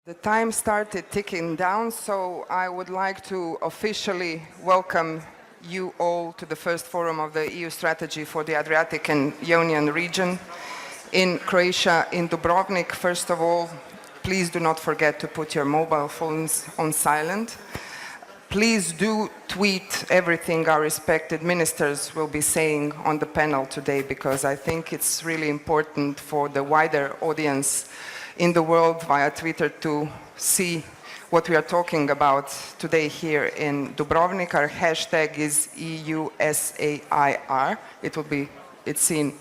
The time started ticking down, so I would like to officially welcome you all to the first forum of the EU strategy for the Adriatic and Ionian region in Croatia, in Dubrovnik. First of all, please do not forget to put your mobile phones on silent. Please do tweet everything our respected ministers will be saying on the panel today, because I think it's really important for the wider audience in the world via Twitter to see what we are talking about today here in Dubrovnik. Our hashtag is EUSAIR. It's seen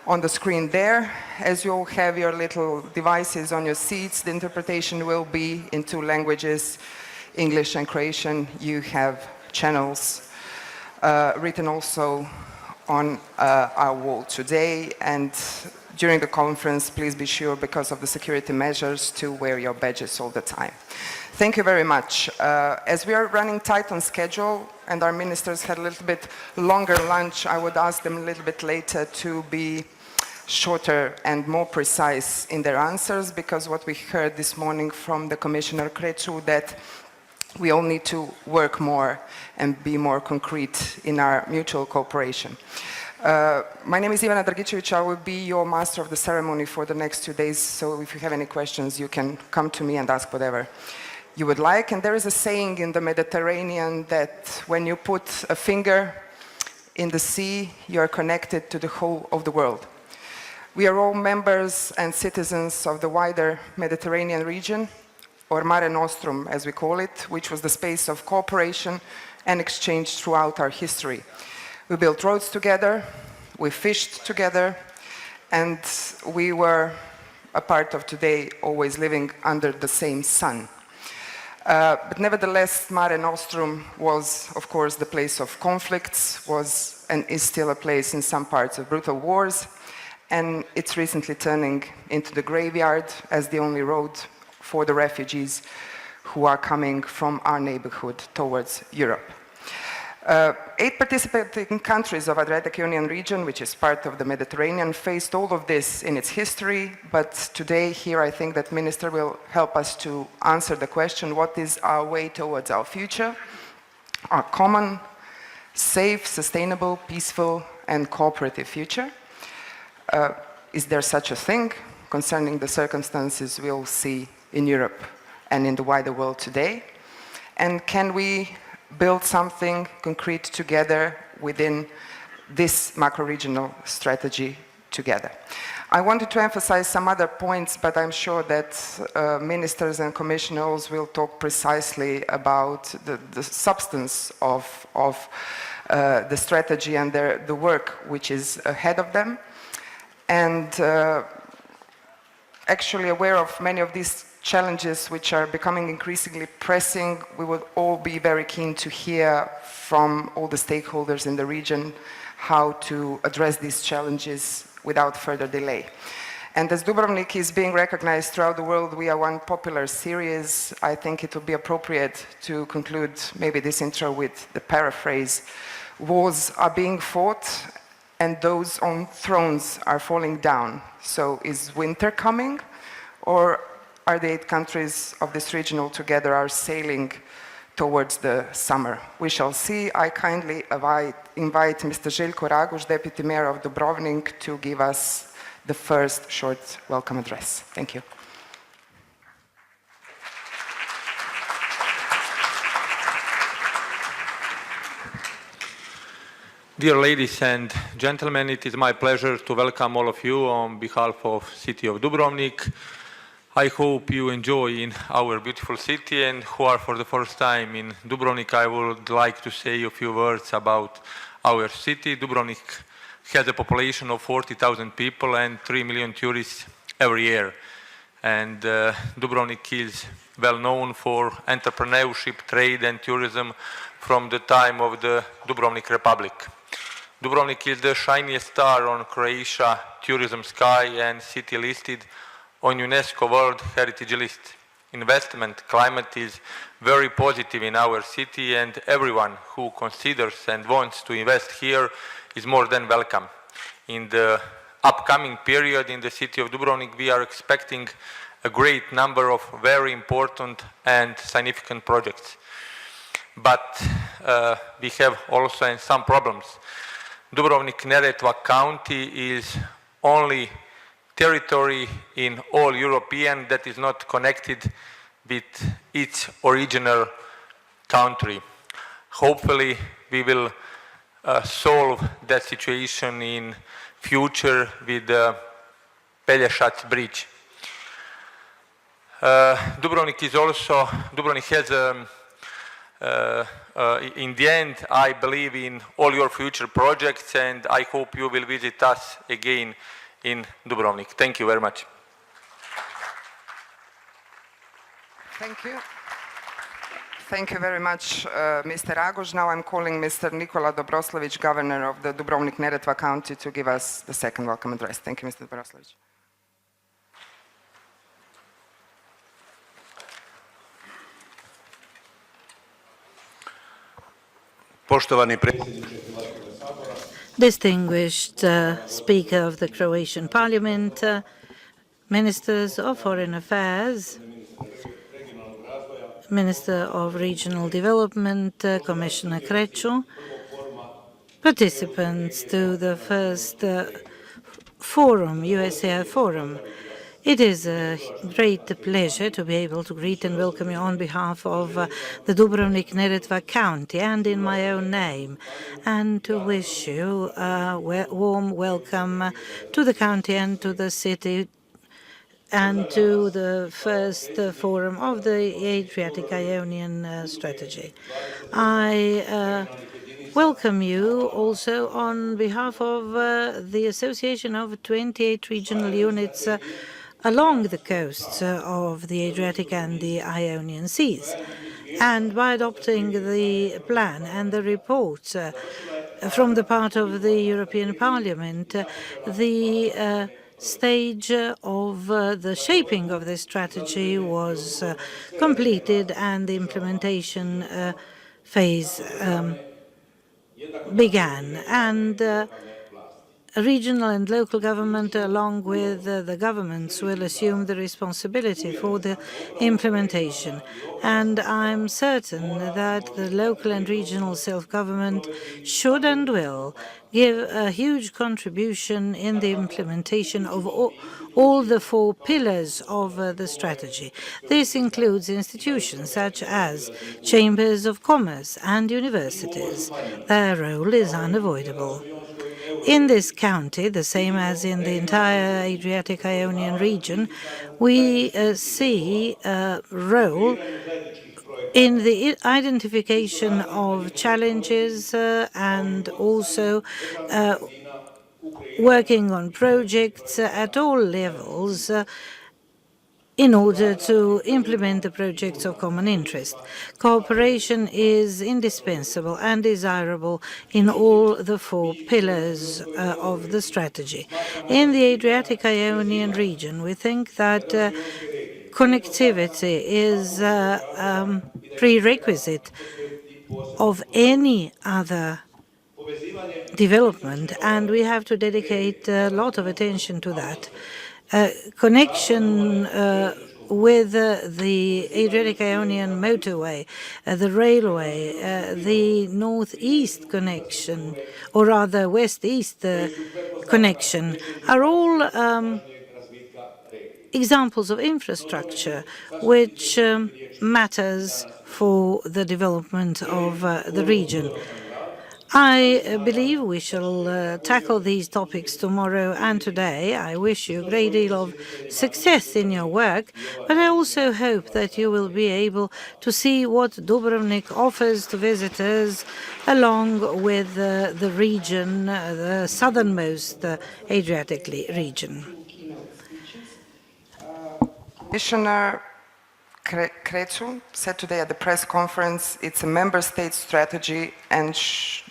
on the screen there. As you all have your little devices on your seats, the interpretation will be in 2 languages, English and Croatian. You have channels written also on our wall today, and during the conference, please be sure, because of the security measures, to wear your badges all the time. Thank you very much. As we are running tight on schedule and our ministers had a little bit longer lunch, I would ask them a little bit later to be shorter and more precise in their answers, because what we heard this morning from the Commissioner Crețu, that we all need to work more and be more concrete in our mutual cooperation. My name is Ivana Dragicevic. I will be your master of the ceremony for the next 2 days, so if you have any questions, you can come to me and ask whatever you would like. And there is a saying in the Mediterranean that when you put a finger in the sea, you are connected to the whole of the world. We are all members and citizens of the wider Mediterranean region, or Mare Nostrum as we call it, which was the space of cooperation and exchange throughout our history. We built roads together, we fished together, and we were a part of today always living under the same sun. But nevertheless, Mare Nostrum was, of course, the place of conflicts, was and is still a place in some parts of brutal wars, and it's recently turning into the graveyard as the only road for the refugees who are coming from our neighborhood towards Europe. 8 participating countries of Adriatic Ionian region, which is part of the Mediterranean, faced all of this in its history, but today here I think that Minister will help us to answer the question, what is our way towards our future, our common, safe, sustainable, peaceful and cooperative future? Is there such a thing concerning the circumstances we'll see in Europe and in the wider world today? And can we build something concrete together within this macro-regional strategy together? I wanted to emphasize some other points, but I'm sure that ministers and commissioners will talk precisely about the substance of the strategy and the work which is ahead of them. And actually aware of many of these challenges which are becoming increasingly pressing, we would all be very keen to hear from all the stakeholders in the region how to address these challenges without further delay. And as Dubrovnik is being recognized throughout the world, we are one popular series. I think it would be appropriate to conclude maybe this intro with the paraphrase, wars are being fought and those on thrones are falling down. So is winter coming, or are the 8 countries of this region all together are sailing towards the summer? We shall see. I kindly invite Mr. Željko Raguž, Deputy Mayor of Dubrovnik, to give us the first short welcome address. Thank you. Dear ladies and gentlemen, it is my pleasure to welcome all of you on behalf of City of Dubrovnik. I hope you enjoy in our beautiful city, and who are for the first time in Dubrovnik, I would like to say a few words about our city. Dubrovnik has a population of 40,000 people and 3 million tourists every year. And Dubrovnik is well known for entrepreneurship, trade and tourism from the time of the Dubrovnik Republic. Dubrovnik is the shiniest star on Croatia tourism sky and city listed on UNESCO World Heritage List. Investment climate is very positive in our city, and everyone who considers and wants to invest here is more than welcome. In the upcoming period in the city of Dubrovnik, we are expecting a great number of very important and significant projects. But we have also some problems. Dubrovnik-Neretva County is only territory in all European that is not connected with its original country. Hopefully we will solve that situation in future with the Pelješac bridge. Dubrovnik has in the end, I believe in all your future projects, and I hope you will visit us again in Dubrovnik. Thank you very much. Thank you. Thank you very much, Mr. Raguž. Now I'm calling Mr. Nikola Dobroslović, Governor of the Dubrovnik-Neretva County, to give us the second welcome address. Thank you, Mr. Dobroslović. Distinguished Speaker of the Croatian Parliament, Ministers of Foreign Affairs, Minister of Regional Development, Commissioner Crețu, participants to the first forum, EUSAIR forum. It is a great pleasure to be able to greet and welcome you on behalf of the Dubrovnik-Neretva County and in my own name, and to wish you a warm welcome to the county and to the city and to the first forum of the Adriatic Ionian strategy. I welcome you also on behalf of the Association of 28 regional units along the coasts of the Adriatic and the Ionian Seas. And by adopting the plan and the report from the part of the European Parliament, the stage of the shaping of this strategy was completed and the implementation phase began. And regional and local government, along with the governments, will assume the responsibility for the implementation. And I'm certain that the local and regional self-government should and will give a huge contribution in the implementation of all the four pillars of the strategy. This includes institutions such as chambers of commerce and universities. Their role is unavoidable. In this county, the same as in the entire Adriatic Ionian region, we see a role in the identification of challenges and also working on projects at all levels in order to implement the projects of common interest. Cooperation is indispensable and desirable in all the four pillars of the strategy. In the Adriatic Ionian region, we think that connectivity is a prerequisite of any other development, and we have to dedicate a lot of attention to that. Connection with the Adriatic Ionian motorway, the railway, the northeast connection, or rather west-east connection, are all examples of infrastructure which matters for the development of the region. I believe we shall tackle these topics tomorrow and today. I wish you a great deal of success in your work, but I also hope that you will be able to see what Dubrovnik offers to visitors along with the region, the southernmost Adriatic region. Commissioner Crețu said today at the press conference it's a member state strategy and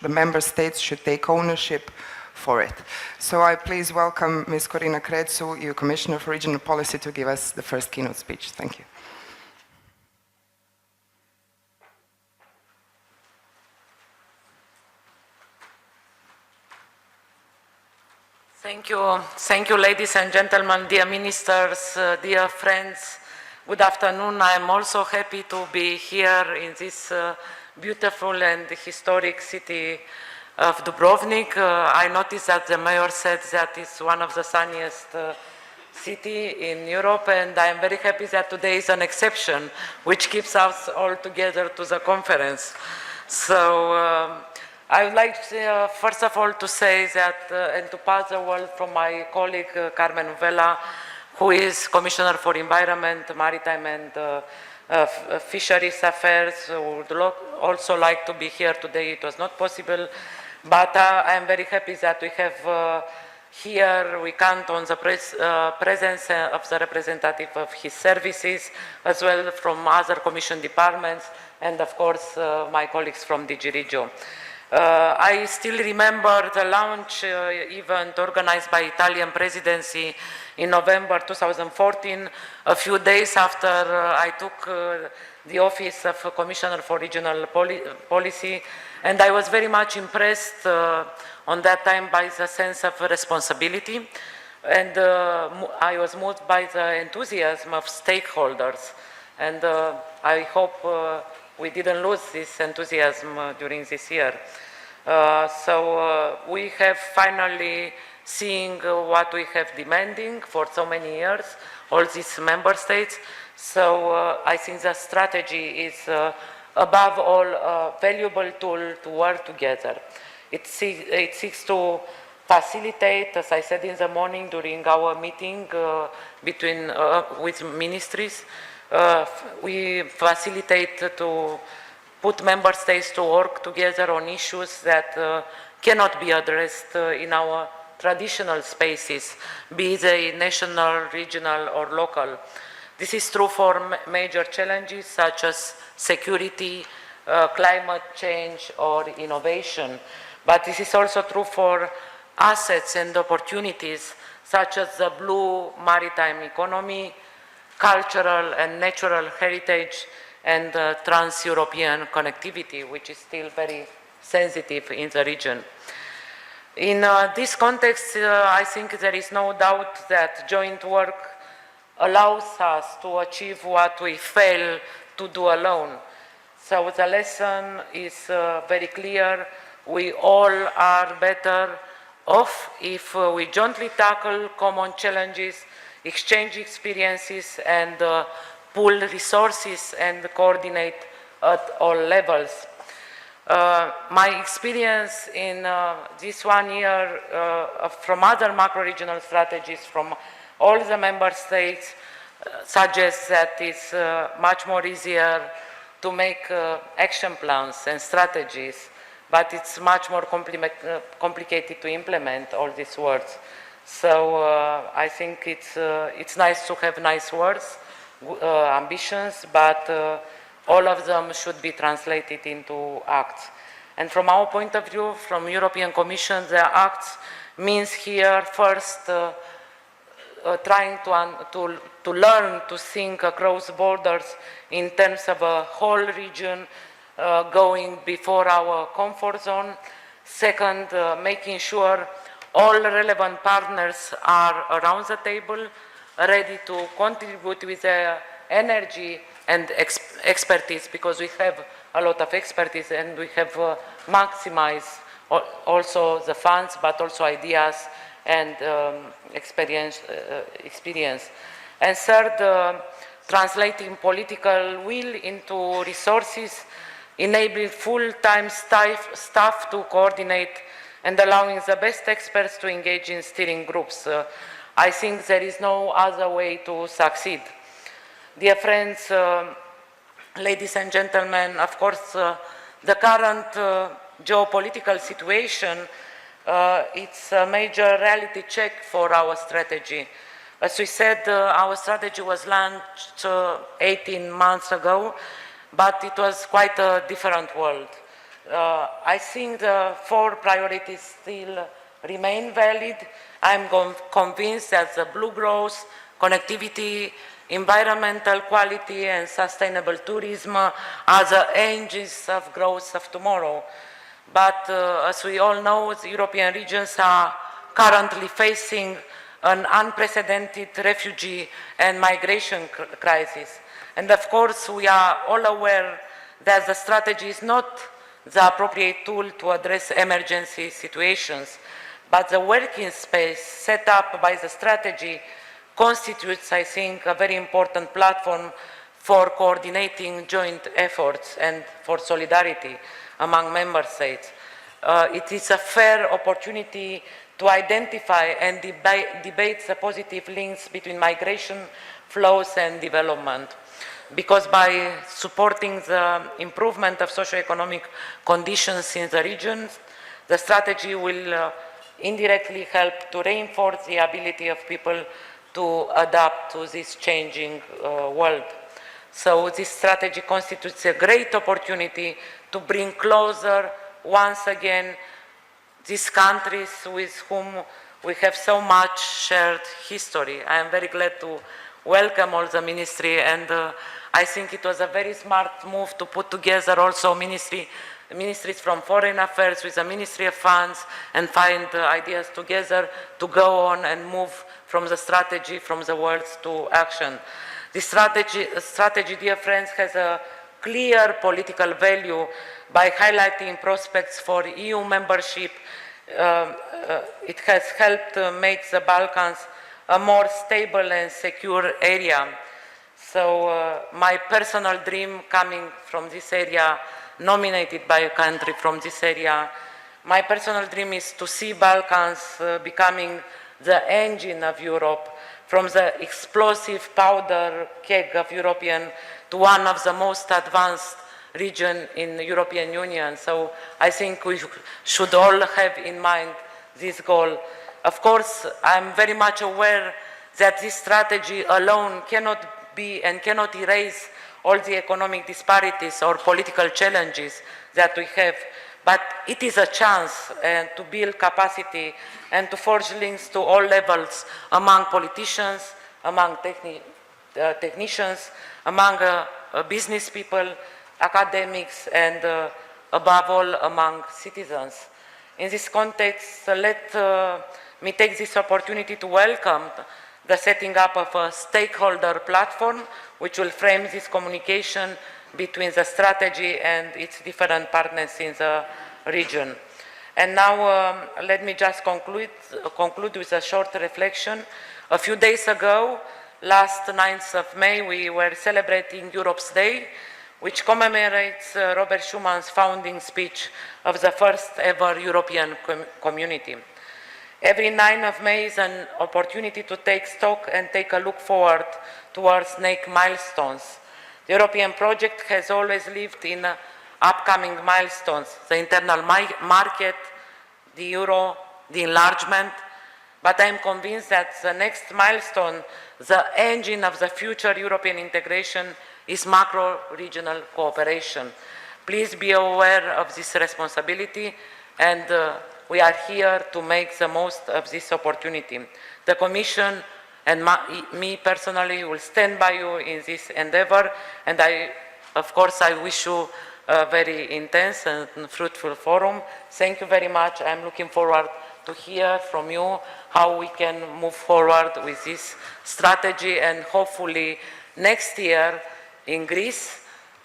the member states should take ownership for it. So I please welcome Ms. Corina Crețu, EU Commissioner for Regional Policy, to give us the first keynote speech. Thank you. Thank you, ladies and gentlemen, dear ministers, dear friends. Good afternoon. I am also happy to be here in this beautiful and historic city of Dubrovnik. I noticed that the mayor said that it's one of the sunniest city in Europe, and I am very happy that today is an exception, which keeps us all together to the conference. So I would like, first of all, to say that and to pass the word from my colleague Carmen Uvela, who is Commissioner for Environment, Maritime and Fisheries Affairs, who would also like to be here today. It was not possible, but I am very happy that we have here, we count on the presence of the representative of his services, as well from other Commission departments, and of course my colleagues from DG Regio. I still remember the launch event organized by Italian presidency in November 2014, a few days after I took the office of Commissioner for Regional Policy, and I was very much impressed on that time by the sense of responsibility, and I was moved by the enthusiasm of stakeholders, and I hope we didn't lose this enthusiasm during this year. So we have finally seen what we have demanding for so many years, all these member states. So I think the strategy is above all a valuable tool to work together. It seeks to facilitate, as I said in the morning during our meeting with ministries, we facilitate to put member states to work together on issues that cannot be addressed in our traditional spaces, be they national, regional, or local. This is true for major challenges such as security, climate change, or innovation. But this is also true for assets and opportunities such as the blue maritime economy, cultural and natural heritage, and trans-European connectivity, which is still very sensitive in the region. In this context, I think there is no doubt that joint work allows us to achieve what we fail to do alone. So the lesson is very clear. We all are better off if we jointly tackle common challenges, exchange experiences, and pool resources and coordinate at all levels. My experience in this 1 year from other macro-regional strategies from all the member states suggests that it's much more easier to make action plans and strategies, but it's much more complicated to implement all these words. So I think it's nice to have nice words, ambitions, but all of them should be translated into acts. And from our point of view, from European Commission, the acts means here first trying to learn to think across borders in terms of a whole region, going before our comfort zone. Second, making sure all relevant partners are around the table, ready to contribute with their energy and expertise, because we have a lot of expertise and we have maximized also the funds, but also ideas and experience. And third, translating political will into resources, enabling full-time staff to coordinate and allowing the best experts to engage in steering groups. I think there is no other way to succeed. Dear friends, ladies and gentlemen, of course, the current geopolitical situation, it's a major reality check for our strategy. As we said, our strategy was launched 18 months ago, but it was quite a different world. I think the 4 priorities still remain valid. I'm convinced that the blue growth, connectivity, environmental quality, and sustainable tourism are the engines of growth of tomorrow. But as we all know, the European regions are currently facing an unprecedented refugee and migration crisis. And of course, we are all aware that the strategy is not the appropriate tool to address emergency situations, but the working space set up by the strategy constitutes, I think, a very important platform for coordinating joint efforts and for solidarity among member states. It is a fair opportunity to identify and debate the positive links between migration flows and development, because by supporting the improvement of socio-economic conditions in the regions, the strategy will indirectly help to reinforce the ability of people to adapt to this changing world. So this strategy constitutes a great opportunity to bring closer, once again, these countries with whom we have so much shared history. I am very glad to welcome all the ministry, and I think it was a very smart move to put together also ministries from foreign affairs with the Ministry of Funds and find ideas together to go on and move from the strategy, from the words to action. This strategy, dear friends, has a clear political value by highlighting prospects for EU membership. It has helped make the Balkans a more stable and secure area. So my personal dream coming from this area, nominated by a country from this area, my personal dream is to see Balkans becoming the engine of Europe, from the explosive powder keg of European to one of the most advanced region in the European Union. So I think we should all have in mind this goal. Of course, I'm very much aware that this strategy alone cannot be and cannot erase all the economic disparities or political challenges that we have, but it is a chance to build capacity and to forge links to all levels among politicians, among technicians, among business people, academics, and above all among citizens. In this context, let me take this opportunity to welcome the setting up of a stakeholder platform which will frame this communication between the strategy and its different partners in the region. And now let me just conclude with a short reflection. A few days ago, last 9th of May, we were celebrating Europe's Day, which commemorates Robert Schumann's founding speech of the first ever European community. Every 9th of May is an opportunity to take stock and take a look forward towards next milestones. The European project has always lived in upcoming milestones, the internal market, the euro, the enlargement, but I am convinced that the next milestone, the engine of the future European integration, is macro-regional cooperation. Please be aware of this responsibility, and we are here to make the most of this opportunity. The Commission and me personally will stand by you in this endeavor, and of course, I wish you a very intense and fruitful forum. Thank you very much. I'm looking forward to hear from you how we can move forward with this strategy, and hopefully next year in Greece,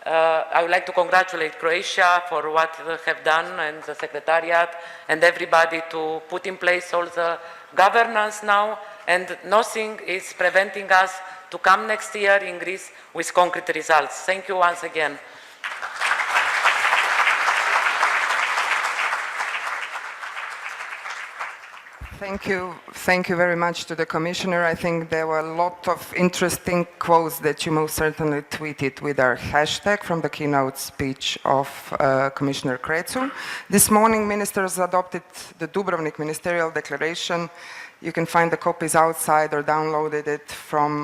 I would like to congratulate Croatia for what they have done, and the Secretariat and everybody to put in place all the governance now, and nothing is preventing us to come next year in Greece with concrete results. Thank you once again. Thank you very much to the Commissioner. I think there were a lot of interesting quotes that you most certainly tweeted with our hashtag from the keynote speech of Commissioner Crețu. This morning, ministers adopted the Dubrovnik Ministerial Declaration. You can find the copies outside or downloaded it from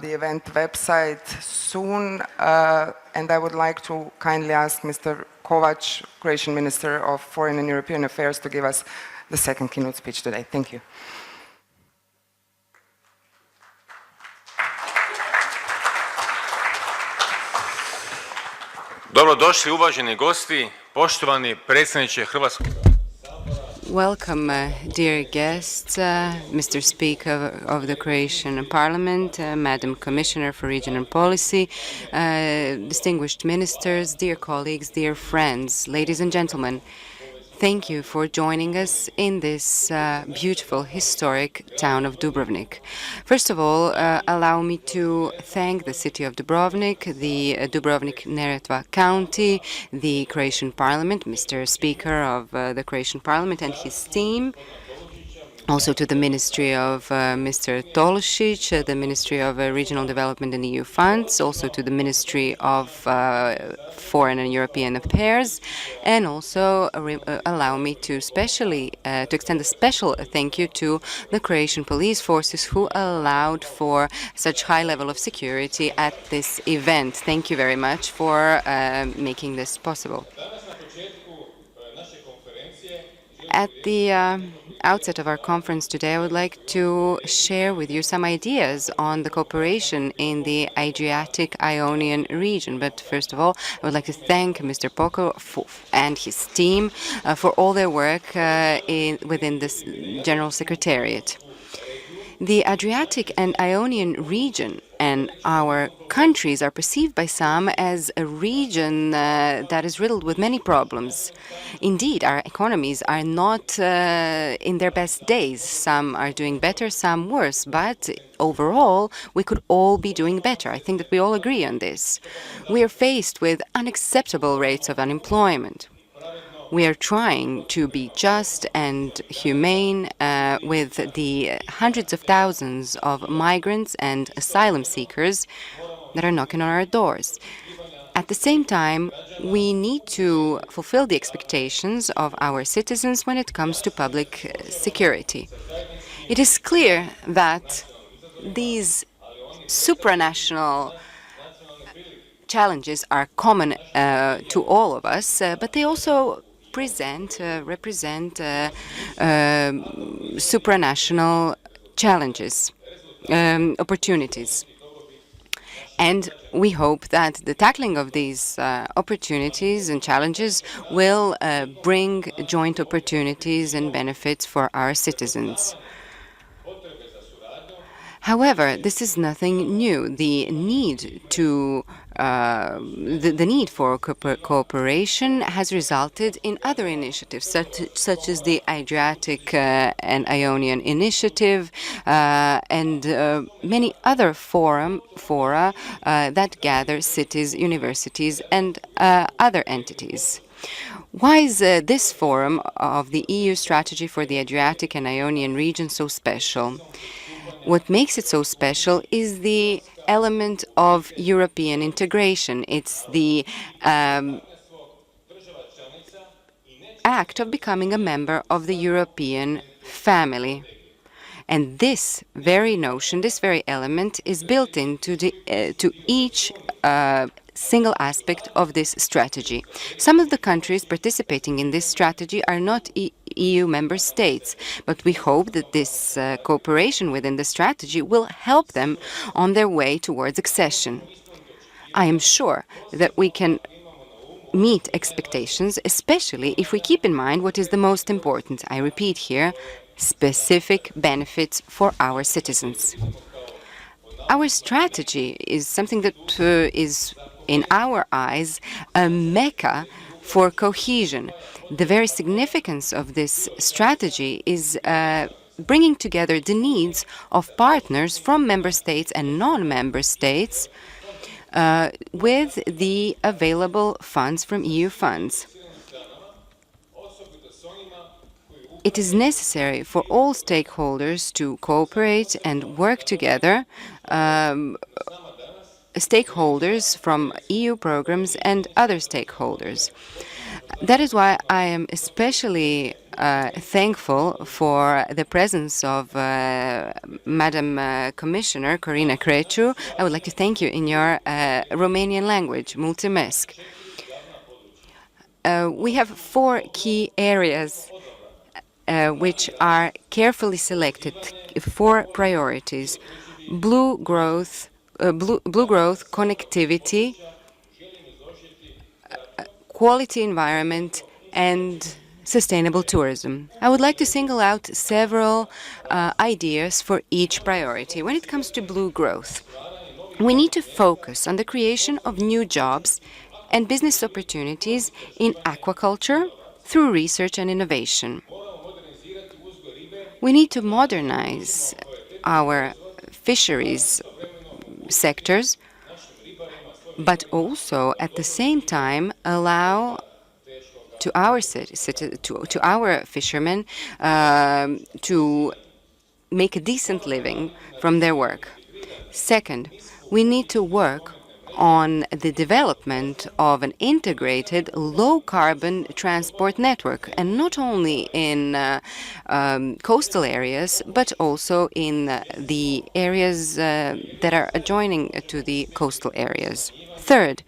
the event website soon. And I would like to kindly ask Mr. Kovac, Croatian Minister of Foreign and European Affairs, to give us the second keynote speech today. Thank you. Dobrodošli uvaženi gosti, poštovani predsjedniče Hrvatskog sabora. Welcome, dear guests, Mr. Speaker of the Croatian Parliament, Madam Commissioner for Regional Policy, distinguished ministers, dear colleagues, dear friends, ladies and gentlemen. Thank you for joining us in this beautiful, historic town of Dubrovnik. First of all, allow me to thank the city of Dubrovnik, the Dubrovnik-Neretva County, the Croatian Parliament, Mr. Speaker of the Croatian Parliament and his team, also to the Ministry of Mr. Tolšić, the Ministry of Regional Development and EU Funds, also to the Ministry of Foreign and European Affairs, and also allow me to extend a special thank you to the Croatian police forces who allowed for such high level of security at this event. Thank you very much for making this possible. At the outset of our conference today, I would like to share with you some ideas on the cooperation in the Adriatic-Ionian region. But first of all, I would like to thank Mr. Poco and his team for all their work within this General Secretariat. The Adriatic and Ionian region and our countries are perceived by some as a region that is riddled with many problems. Indeed, our economies are not in their best days. Some are doing better, some worse, but overall, we could all be doing better. I think that we all agree on this. We are faced with unacceptable rates of unemployment. We are trying to be just and humane with the hundreds of thousands of migrants and asylum seekers that are knocking on our doors. At the same time, we need to fulfill the expectations of our citizens when it comes to public security. It is clear that these supranational challenges are common to all of us, but they also represent supranational challenges, opportunities. And we hope that the tackling of these opportunities and challenges will bring joint opportunities and benefits for our citizens. However, this is nothing new. The need for cooperation has resulted in other initiatives, such as the Adriatic and Ionian Initiative and many other fora that gather cities, universities, and other entities. Why is this forum of the EU strategy for the Adriatic and Ionian region so special? What makes it so special is the element of European integration. It's the act of becoming a member of the European family. And this very notion, this very element, is built into to each single aspect of this strategy. Some of the countries participating in this strategy are not EU member states, but we hope that this cooperation within the strategy will help them on their way towards accession. I am sure that we can meet expectations, especially if we keep in mind what is the most important. I repeat here, specific benefits for our citizens. Our strategy is something that is, in our eyes, a mecca for cohesion. The very significance of this strategy is bringing together the needs of partners from member states and non-member states with the available funds from EU funds. It is necessary for all stakeholders to cooperate and work together, stakeholders from EU programs and other stakeholders. That is why I am especially thankful for the presence of Madam Commissioner Corina Crețu. I would like to thank you in your Romanian language, mulțumesc. We have 4 key areas which are carefully selected, 4 priorities: blue growth, connectivity, quality environment, and sustainable tourism. I would like to single out several ideas for each priority. When it comes to blue growth, we need to focus on the creation of new jobs and business opportunities in aquaculture through research and innovation. We need to modernize our fisheries sectors, but also at the same time allow to our fishermen to make a decent living from their work. Second, we need to work on the development of an integrated low-carbon transport network, and not only in coastal areas, but also in the areas that are adjoining to the coastal areas. Third,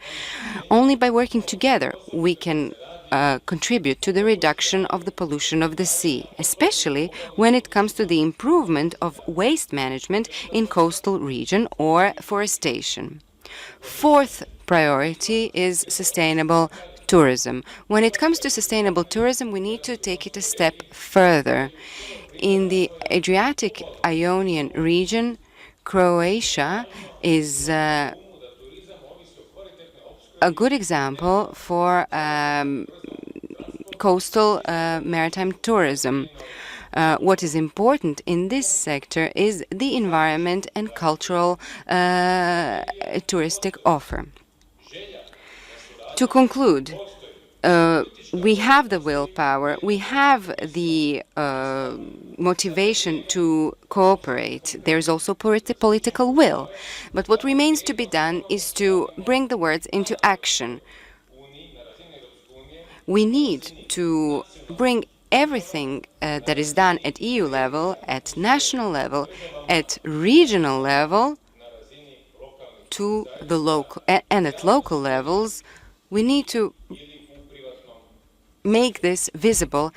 only by working together we can contribute to the reduction of the pollution of the sea, especially when it comes to the improvement of waste management in coastal region or forestation. Fourth priority is sustainable tourism. When it comes to sustainable tourism, we need to take it a step further. In the Adriatic Ionian region, Croatia is a good example for coastal maritime tourism. What is important in this sector is the environment and cultural touristic offer. To conclude, we have the willpower, we have the motivation to cooperate. There's also political will. But what remains to be done is to bring the words into action. We need to bring everything that is done at EU level, at national level, at regional level, to the local and at local levels. We need to make this visible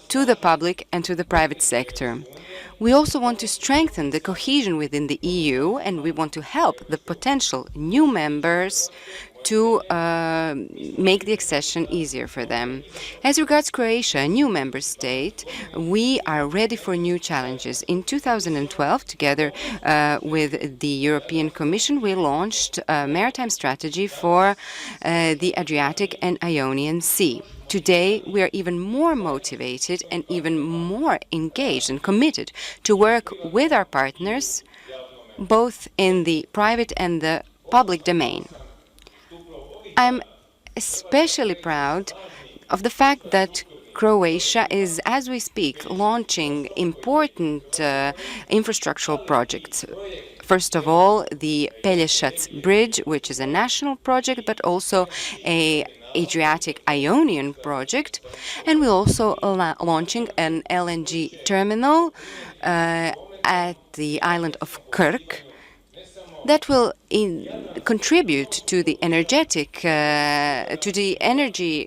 to the public and to the private sector. We also want to strengthen the cohesion within the EU, and we want to help the potential new members to make the accession easier for them. As regards Croatia, a new member state, we are ready for new challenges. In 2012, together with the European Commission, we launched a maritime strategy for the Adriatic and Ionian Sea. Today, we are even more motivated and even more engaged and committed to work with our partners, both in the private and the public domain. I'm especially proud of the fact that Croatia is, as we speak, launching important infrastructural projects. First of all, the Pelješac Bridge, which is a national project, but also an Adriatic Ionian project. And we're also launching an LNG terminal at the island of Krk, that will contribute to the energy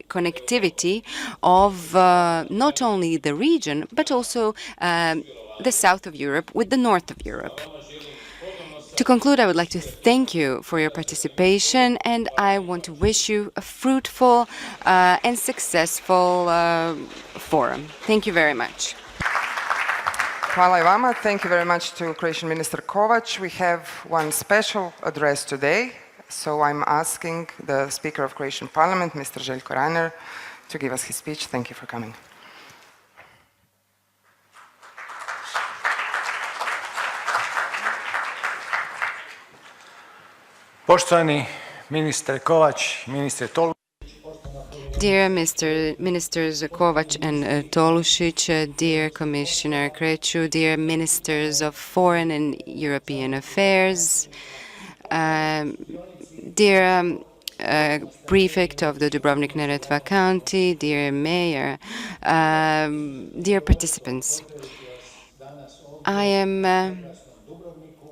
connectivity of not only the region, but also the south of Europe with the north of Europe. To conclude, I would like to thank you for your participation, and I want to wish you a fruitful and successful forum. Thank you very much. Hvala I vama. Thank you very much to Croatian Minister Kovač. We have one special address today, so I'm asking the Speaker of Croatian Parliament, Mr. Željko Reiner, to give us his speech. Thank you for coming. Poštovani ministre Kovač, ministre Tolušić. Dear Ministers Kovač and Tolušić, dear Commissioner Kreću, dear Ministers of Foreign and European Affairs, dear Prefect of the Dubrovnik-Neretva County, dear Mayor, dear participants, I am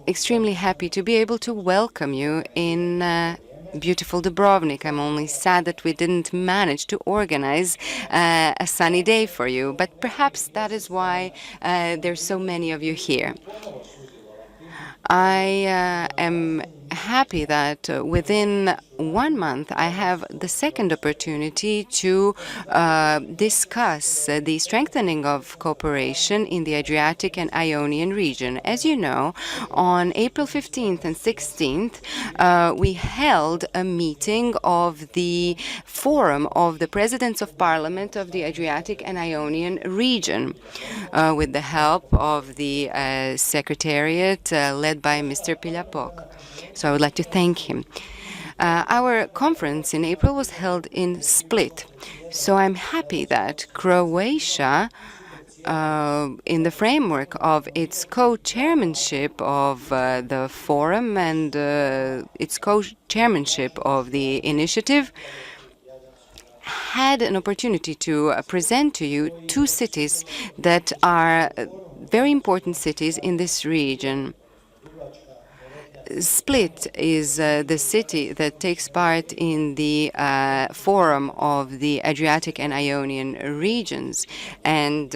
extremely happy to be able to welcome you in beautiful Dubrovnik. I'm only sad that we didn't manage to organize a sunny day for you, but perhaps that is why there's so many of you here. I am happy that within 1 month, I have the second opportunity to discuss the strengthening of cooperation in the Adriatic and Ionian region. As you know, on April 15th and 16th, we held a meeting of the Forum of the Presidents of Parliament of the Adriatic and Ionian region, with the help of the Secretariat led by Mr. Piljapok. So I would like to thank him. Our conference in April was held in Split. So I'm happy that Croatia, in the framework of its co-chairmanship of the forum and its co-chairmanship of the initiative, had an opportunity to present to you two cities that are very important cities in this region. Split is the city that takes part in the Forum of the Adriatic and Ionian regions, and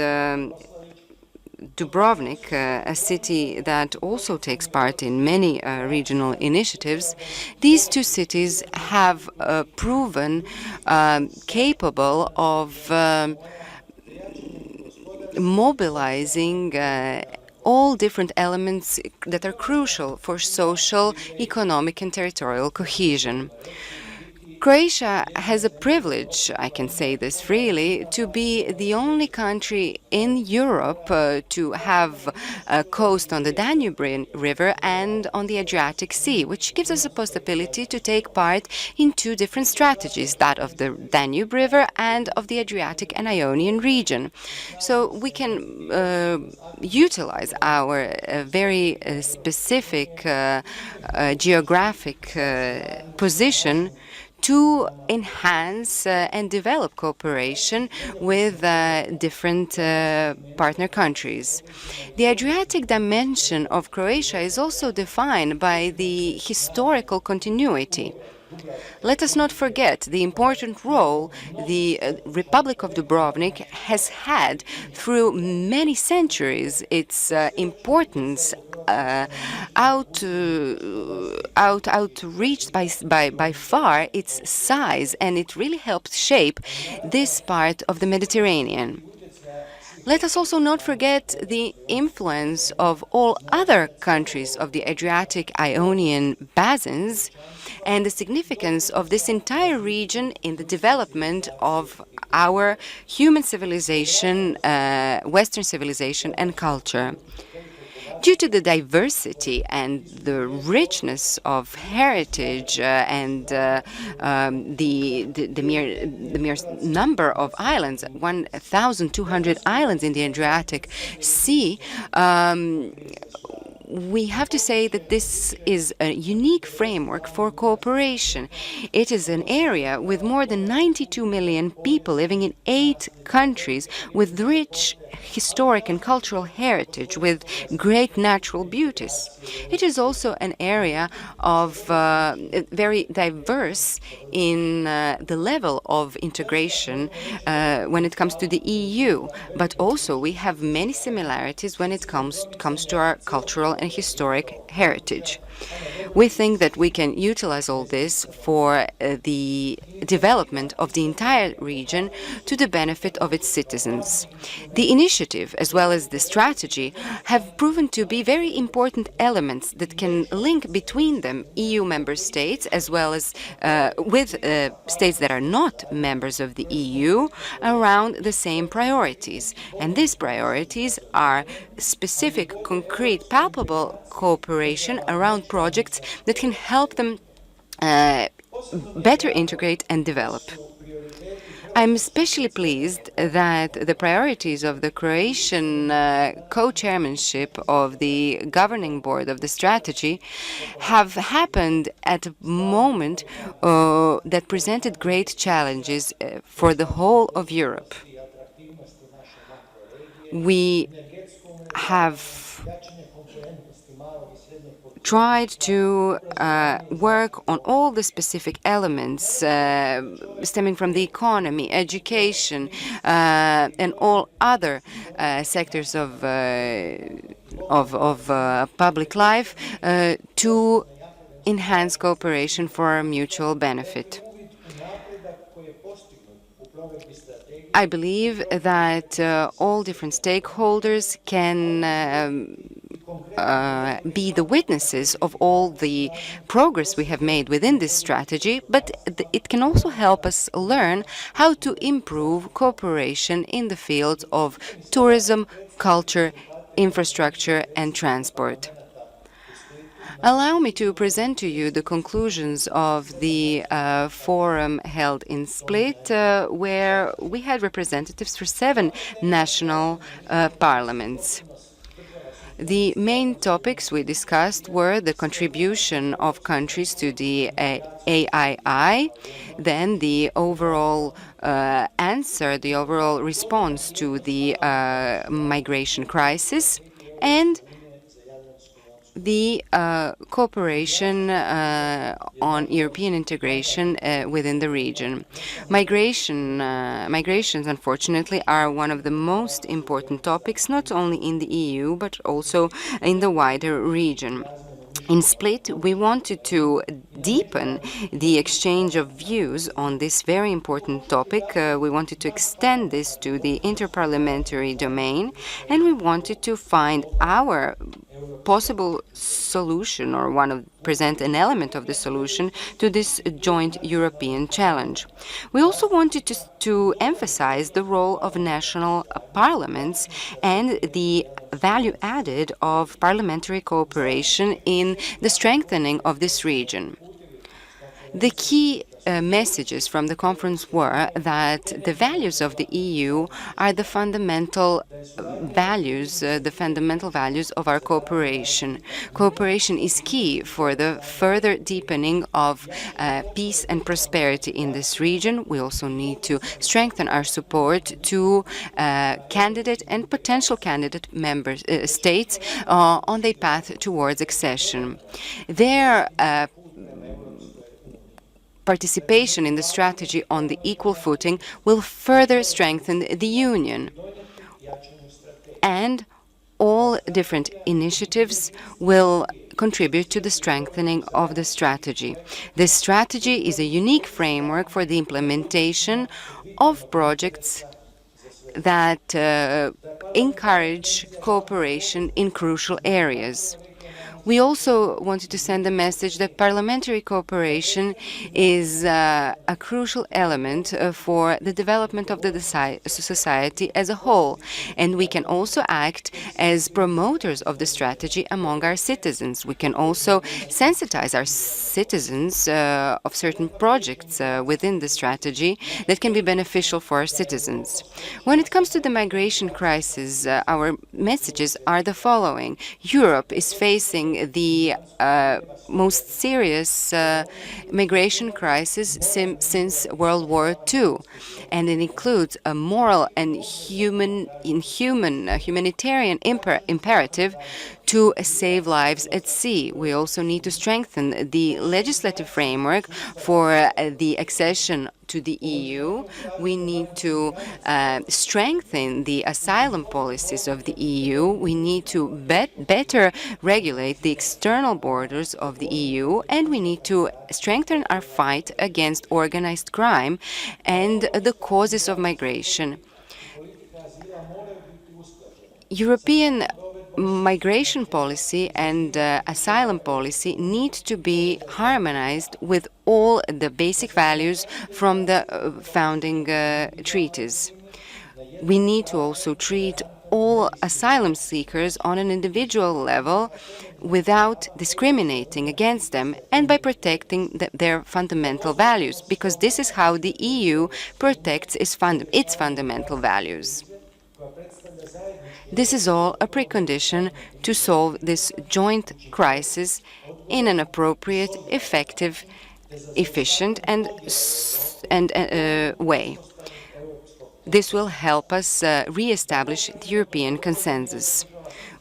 Dubrovnik, a city that also takes part in many regional initiatives. These two cities have proven capable of mobilizing all different elements that are crucial for social, economic, and territorial cohesion. Croatia has a privilege, I can say this freely, to be the only country in Europe to have a coast on the Danube River and on the Adriatic Sea, which gives us a possibility to take part in two different strategies, that of the Danube River and of the Adriatic and Ionian region. So we can utilize our very specific geographic position to enhance and develop cooperation with different partner countries. The Adriatic dimension of Croatia is also defined by the historical continuity. Let us not forget the important role the Republic of Dubrovnik has had through many centuries. Its importance outreached by far its size, and it really helped shape this part of the Mediterranean. Let us also not forget the influence of all other countries of the Adriatic Ionian basins and the significance of this entire region in the development of our human civilization, Western civilization and culture. Due to the diversity and the richness of heritage and the mere number of islands, 1,200 islands in the Adriatic Sea, we have to say that this is a unique framework for cooperation. It is an area with more than 92 million people living in 8 countries with rich historic and cultural heritage, with great natural beauties. It is also an area of very diverse in the level of integration when it comes to the EU, but also we have many similarities when it comes to our cultural and historic heritage. We think that we can utilize all this for the development of the entire region to the benefit of its citizens. The initiative, as well as the strategy, have proven to be very important elements that can link between them EU member states, as well as with states that are not members of the EU, around the same priorities. And these priorities are specific, concrete, palpable cooperation around projects that can help them better integrate and develop. I'm especially pleased that the priorities of the Croatian co-chairmanship of the governing board of the strategy have happened at a moment that presented great challenges for the whole of Europe. We have tried to work on all the specific elements stemming from the economy, education, and all other sectors of public life to enhance cooperation for our mutual benefit. I believe that all different stakeholders can be the witnesses of all the progress we have made within this strategy, but it can also help us learn how to improve cooperation in the fields of tourism, culture, infrastructure, and transport. Allow me to present to you the conclusions of the forum held in Split, where we had representatives for 7 national parliaments. The main topics we discussed were the contribution of countries to the AII, then the overall answer, the overall response to the migration crisis, and the cooperation on European integration within the region. Migrations, unfortunately, are one of the most important topics, not only in the EU, but also in the wider region. In Split, we wanted to deepen the exchange of views on this very important topic. We wanted to extend this to the interparliamentary domain, and we wanted to find our possible solution, or present an element of the solution to this joint European challenge. We also wanted to emphasize the role of national parliaments and the value added of parliamentary cooperation in the strengthening of this region. The key messages from the conference were that the values of the EU are the fundamental values of our cooperation. Cooperation is key for the further deepening of peace and prosperity in this region. We also need to strengthen our support to candidate and potential candidate states on their path towards accession. Their participation in the strategy on the equal footing will further strengthen the Union. And all different initiatives will contribute to the strengthening of the strategy. This strategy is a unique framework for the implementation of projects that encourage cooperation in crucial areas. We also wanted to send a message that parliamentary cooperation is a crucial element for the development of the society as a whole, and we can also act as promoters of the strategy among our citizens. We can also sensitize our citizens of certain projects within the strategy that can be beneficial for our citizens. When it comes to the migration crisis, our messages are the following. Europe is facing the most serious migration crisis since World War II, and it includes a moral and humanitarian imperative to save lives at sea. We also need to strengthen the legislative framework for the accession to the EU. We need to strengthen the asylum policies of the EU. We need to better regulate the external borders of the EU, and we need to strengthen our fight against organized crime and the causes of migration. European migration policy and asylum policy need to be harmonized with all the basic values from the founding treaties. We need to also treat all asylum seekers on an individual level without discriminating against them and by protecting their fundamental values, because this is how the EU protects its fundamental values. This is all a precondition to solve this joint crisis in an appropriate, effective, efficient, and way. This will help us re-establish the European consensus.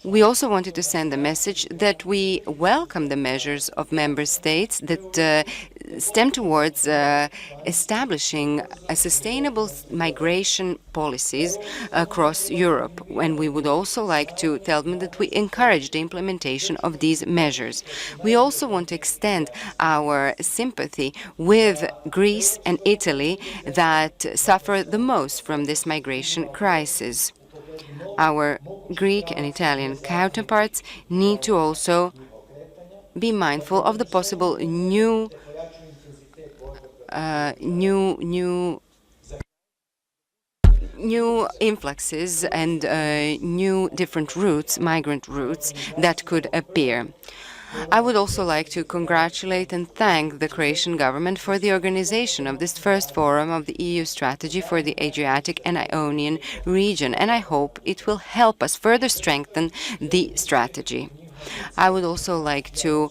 We also wanted to send a message that we welcome the measures of member states that stem towards establishing a sustainable migration policies across Europe. And we would also like to tell them that we encourage the implementation of these measures. We also want to extend our sympathy with Greece and Italy that suffer the most from this migration crisis. Our Greek and Italian counterparts need to also be mindful of the possible new influxes and new different routes, migrant routes, that could appear. I would also like to congratulate and thank the Croatian government for the organization of this first forum of the EU strategy for the Adriatic and Ionian region, and I hope it will help us further strengthen the strategy. I would also like to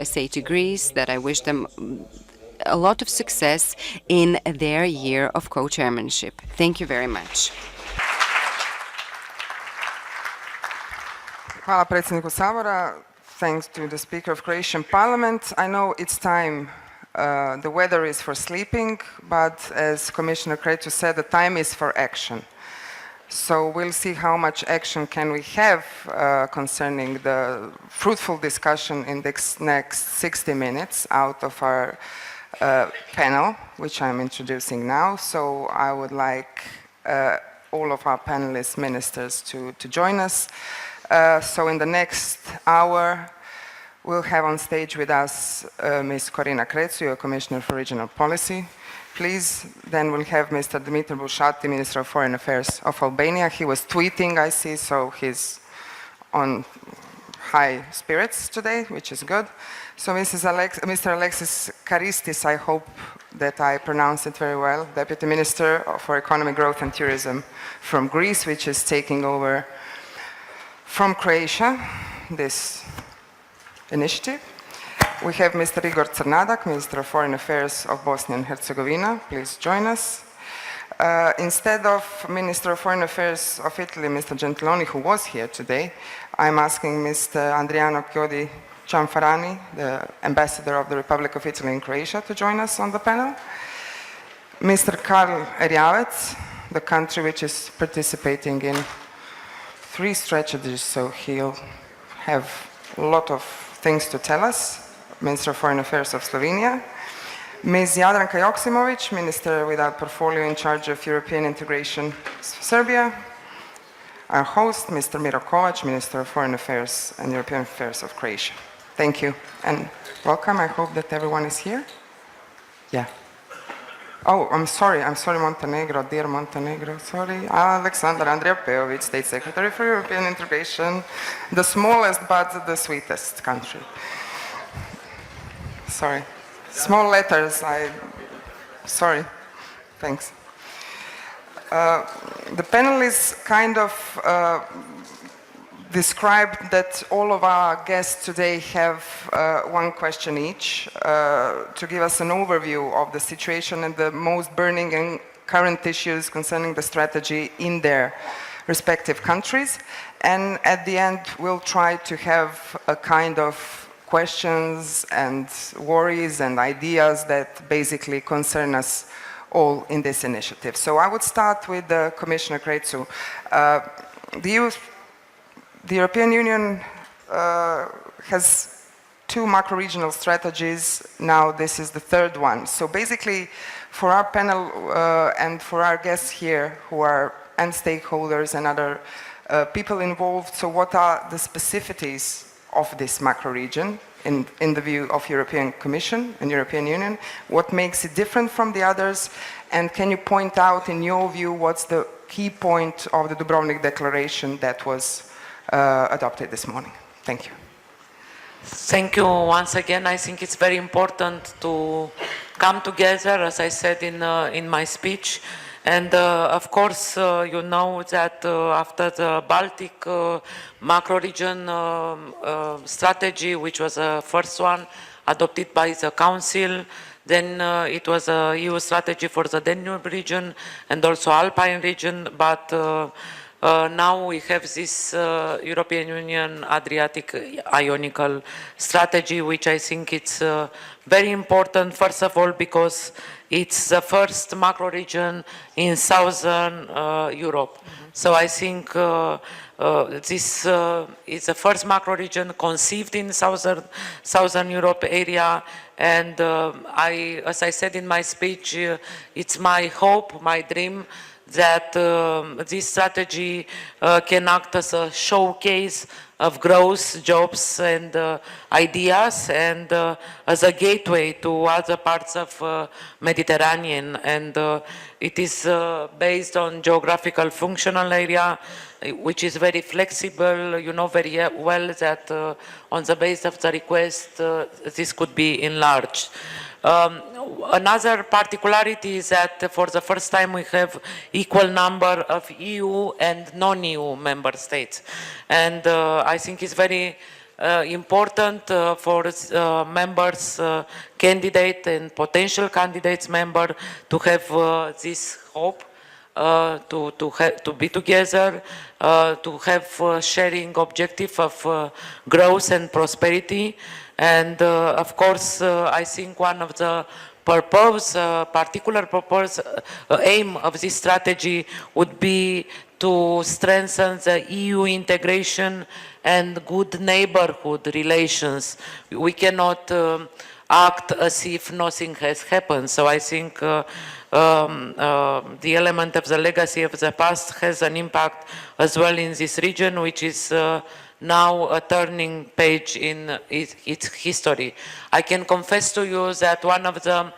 say to Greece that I wish them a lot of success in their year of co-chairmanship. Thank you very much. Hvala predsjedniku Sabora. Thanks to the Speaker of Croatian Parliament. I know it's time, the weather is for sleeping, but as Commissioner Crețu said, the time is for action. So we'll see how much action can we have concerning the fruitful discussion in the next 60 minutes out of our panel, which I'm introducing now. So I would like all of our panelists, ministers to join us. So in the next hour, we'll have on stage with us Ms. Corina Crețu, Commissioner for Regional Policy. Please, then we'll have Mr. Dumitru Bushati, Minister of Foreign Affairs of Albania. He was tweeting, I see, so he's on high spirits today, which is good. So Mr. Alexis Karistis, I hope that I pronounced it very well, Deputy Minister for Economic Growth and Tourism from Greece, which is taking over from Croatia, this initiative. We have Mr. Igor Crnadak, Minister of Foreign Affairs of Bosnia and Herzegovina. Please join us. Instead of Minister of Foreign Affairs of Italy, Mr. Gentiloni, who was here today, I'm asking Mr. Andriano Chiodi Cianfarani, the Ambassador of the Republic of Italy in Croatia, to join us on the panel. Mr. Karl Erjavec, the country which is participating in 3 strategies, so he'll have a lot of things to tell us. Minister of Foreign Affairs of Slovenia. Ms. Jadranka Joksimovic, Minister without portfolio in charge of European integration, Serbia. Our host, Mr. Miro Kovac, Minister of Foreign Affairs and European Affairs of Croatia. Thank you and welcome. I hope that everyone is here. Yeah. Oh, I'm sorry, Montenegro, dear Montenegro, sorry. Alexander Andrija Pejovic, State Secretary for European Integration, the smallest but the sweetest country. Sorry. Small letters, sorry. Thanks. The panel is kind of described that all of our guests today have one question each to give us an overview of the situation and the most burning and current issues concerning the strategy in their respective countries. And at the end, we'll try to have a kind of questions and worries and ideas that basically concern us all in this initiative. So I would start with Commissioner Crețu. The European Union has 2 macro-regional strategies. Now this is the 3rd one. So basically, for our panel and for our guests here and stakeholders and other people involved, so what are the specificities of this macro-region in the view of European Commission and European Union? What makes it different from the others? And can you point out, in your view, what's the key point of the Dubrovnik Declaration that was adopted this morning? Thank you. Thank you once again. I think it's very important to come together, as I said in my speech. And of course, you know that after the Baltic macro-region strategy, which was the first one adopted by the Council, then it was a EU strategy for the Danube region and also Alpine region, but Now we have this European Union Adriatic Ionical strategy, which I think it's very important, first of all, because it's the first macro region in Southern Europe. So I think this is the first macro region conceived in Southern Europe area, and as I said in my speech, it's my hope, my dream, that this strategy can act as a showcase of growth, jobs, and ideas, and as a gateway to other parts of Mediterranean. And it is based on geographical functional area, which is very flexible. You know very well that on the basis of the request, this could be enlarged. Another particularity is that for the first time we have equal number of EU and non-EU member states. And I think it's very important for members, candidate and potential candidates member to have this hope to be together, to have sharing objective of growth and prosperity. And of course, I think one of the particular purpose, aim of this strategy would be to strengthen the EU integration and good neighborhood relations. We cannot act as if nothing has happened. So I think the element of the legacy of the past has an impact as well in this region, which is now a turning page in its history. I can confess to you that one of the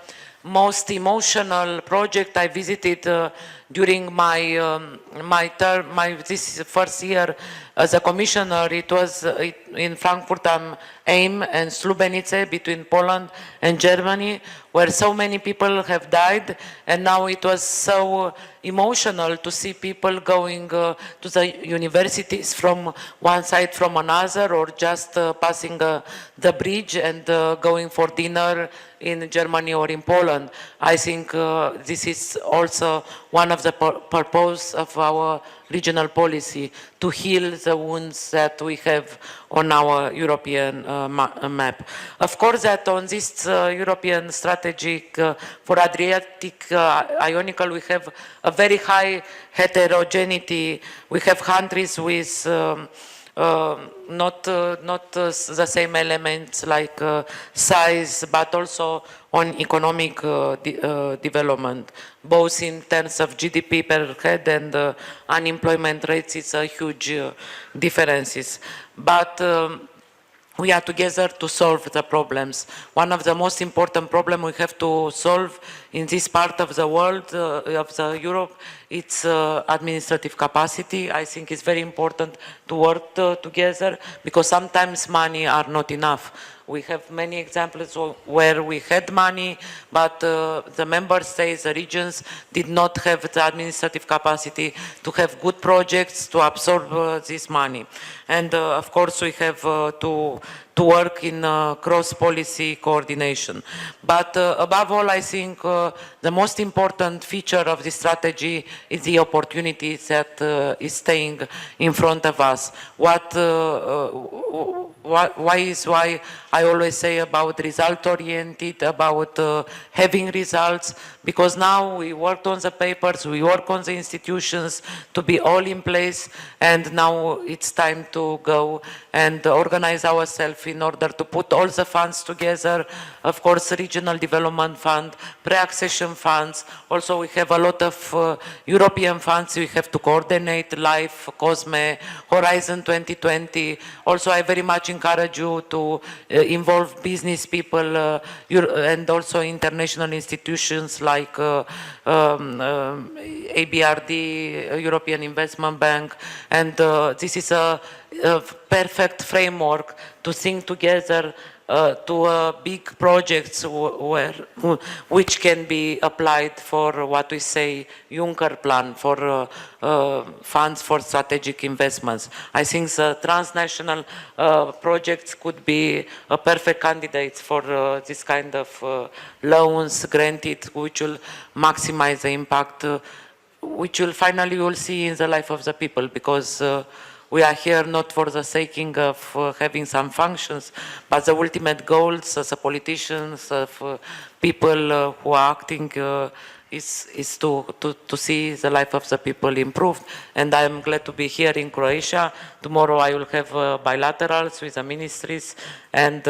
most emotional project I visited during this first year as a commissioner, it was in Frankfurt am Main and Slubenice, between Poland and Germany, where so many people have died, and now it was so emotional to see people going to the universities from one side from another, or just passing the bridge and going for dinner in Germany or in Poland. I think this is also one of the purpose of our regional policy, to heal the wounds that we have on our European map. Of course, that on this European strategic for Adriatic Ionical, we have a very high heterogeneity. We have countries with not the same elements like size, but also on economic development, both in terms of GDP per head and unemployment rates. It's a huge differences. But we are together to solve the problems. One of the most important problems we have to solve in this part of the world, of the Europe, it's administrative capacity. I think it's very important to work together, because sometimes money are not enough. We have many examples where we had money, but the member states, the regions, did not have the administrative capacity to have good projects to absorb this money. And of course, we have to work in cross-policy coordination. But above all, I think the most important feature of this strategy is the opportunities that is staying in front of us. Why I always say about result-oriented, about having results, because now we worked on the papers, we work on the institutions to be all in place, and now it's time to go and organize ourselves in order to put all the funds together. Of course, Regional Development Fund, pre-accession funds. Also, we have a lot of European funds we have to coordinate, LIFE, COSME, Horizon 2020. Also, I very much encourage you to involve business people and also international institutions like ABRD, European Investment Bank, and this is a perfect framework to think together to big projects which can be applied for what we say Juncker plan, for funds for strategic investments. I think the transnational projects could be a perfect candidate for this kind of loans granted, which will maximize the impact which will finally you will see in the life of the people, because we are here not for the sake of having some functions, but the ultimate goals as a politicians, of people who are acting is to see the life of the people improved. And I am glad to be here in Croatia. Tomorrow I will have bilaterals with the ministries, and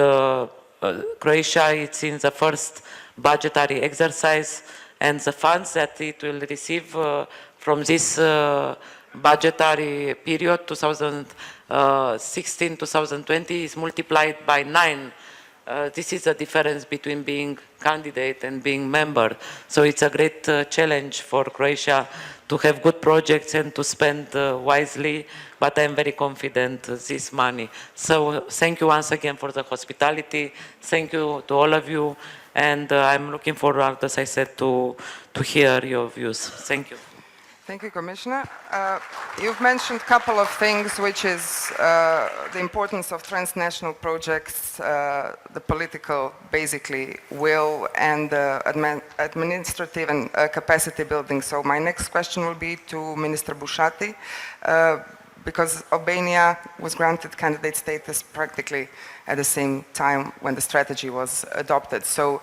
Croatia is in the first budgetary exercise, and the funds that it will receive from this budgetary period 2016-2020 is multiplied by 9. This is the difference between being candidate and being member. So it's a great challenge for Croatia to have good projects and to spend wisely, but I'm very confident this money. So thank you once again for the hospitality. Thank you to all of you, and I'm looking forward, as I said, to hear your views. Thank you. Thank you, Commissioner. You've mentioned a couple of things, which is the importance of transnational projects, the political, basically, will, and administrative and capacity building. So my next question will be to Minister Bushati, because Albania was granted candidate status practically at the same time when the strategy was adopted. So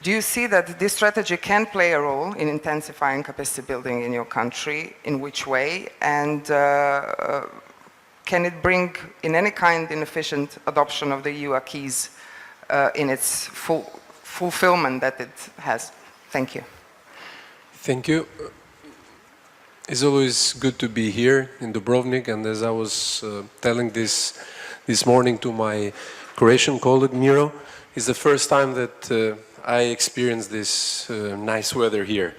do you see that this strategy can play a role in intensifying capacity building in your country? In which way? And can it bring in any kind an efficient adoption of the EU acquis in its fulfillment that it has? Thank you. Thank you. It's always good to be here in Dubrovnik, and as I was telling this morning to my Croatian colleague Miro, it's the first time that I experienced this nice weather here.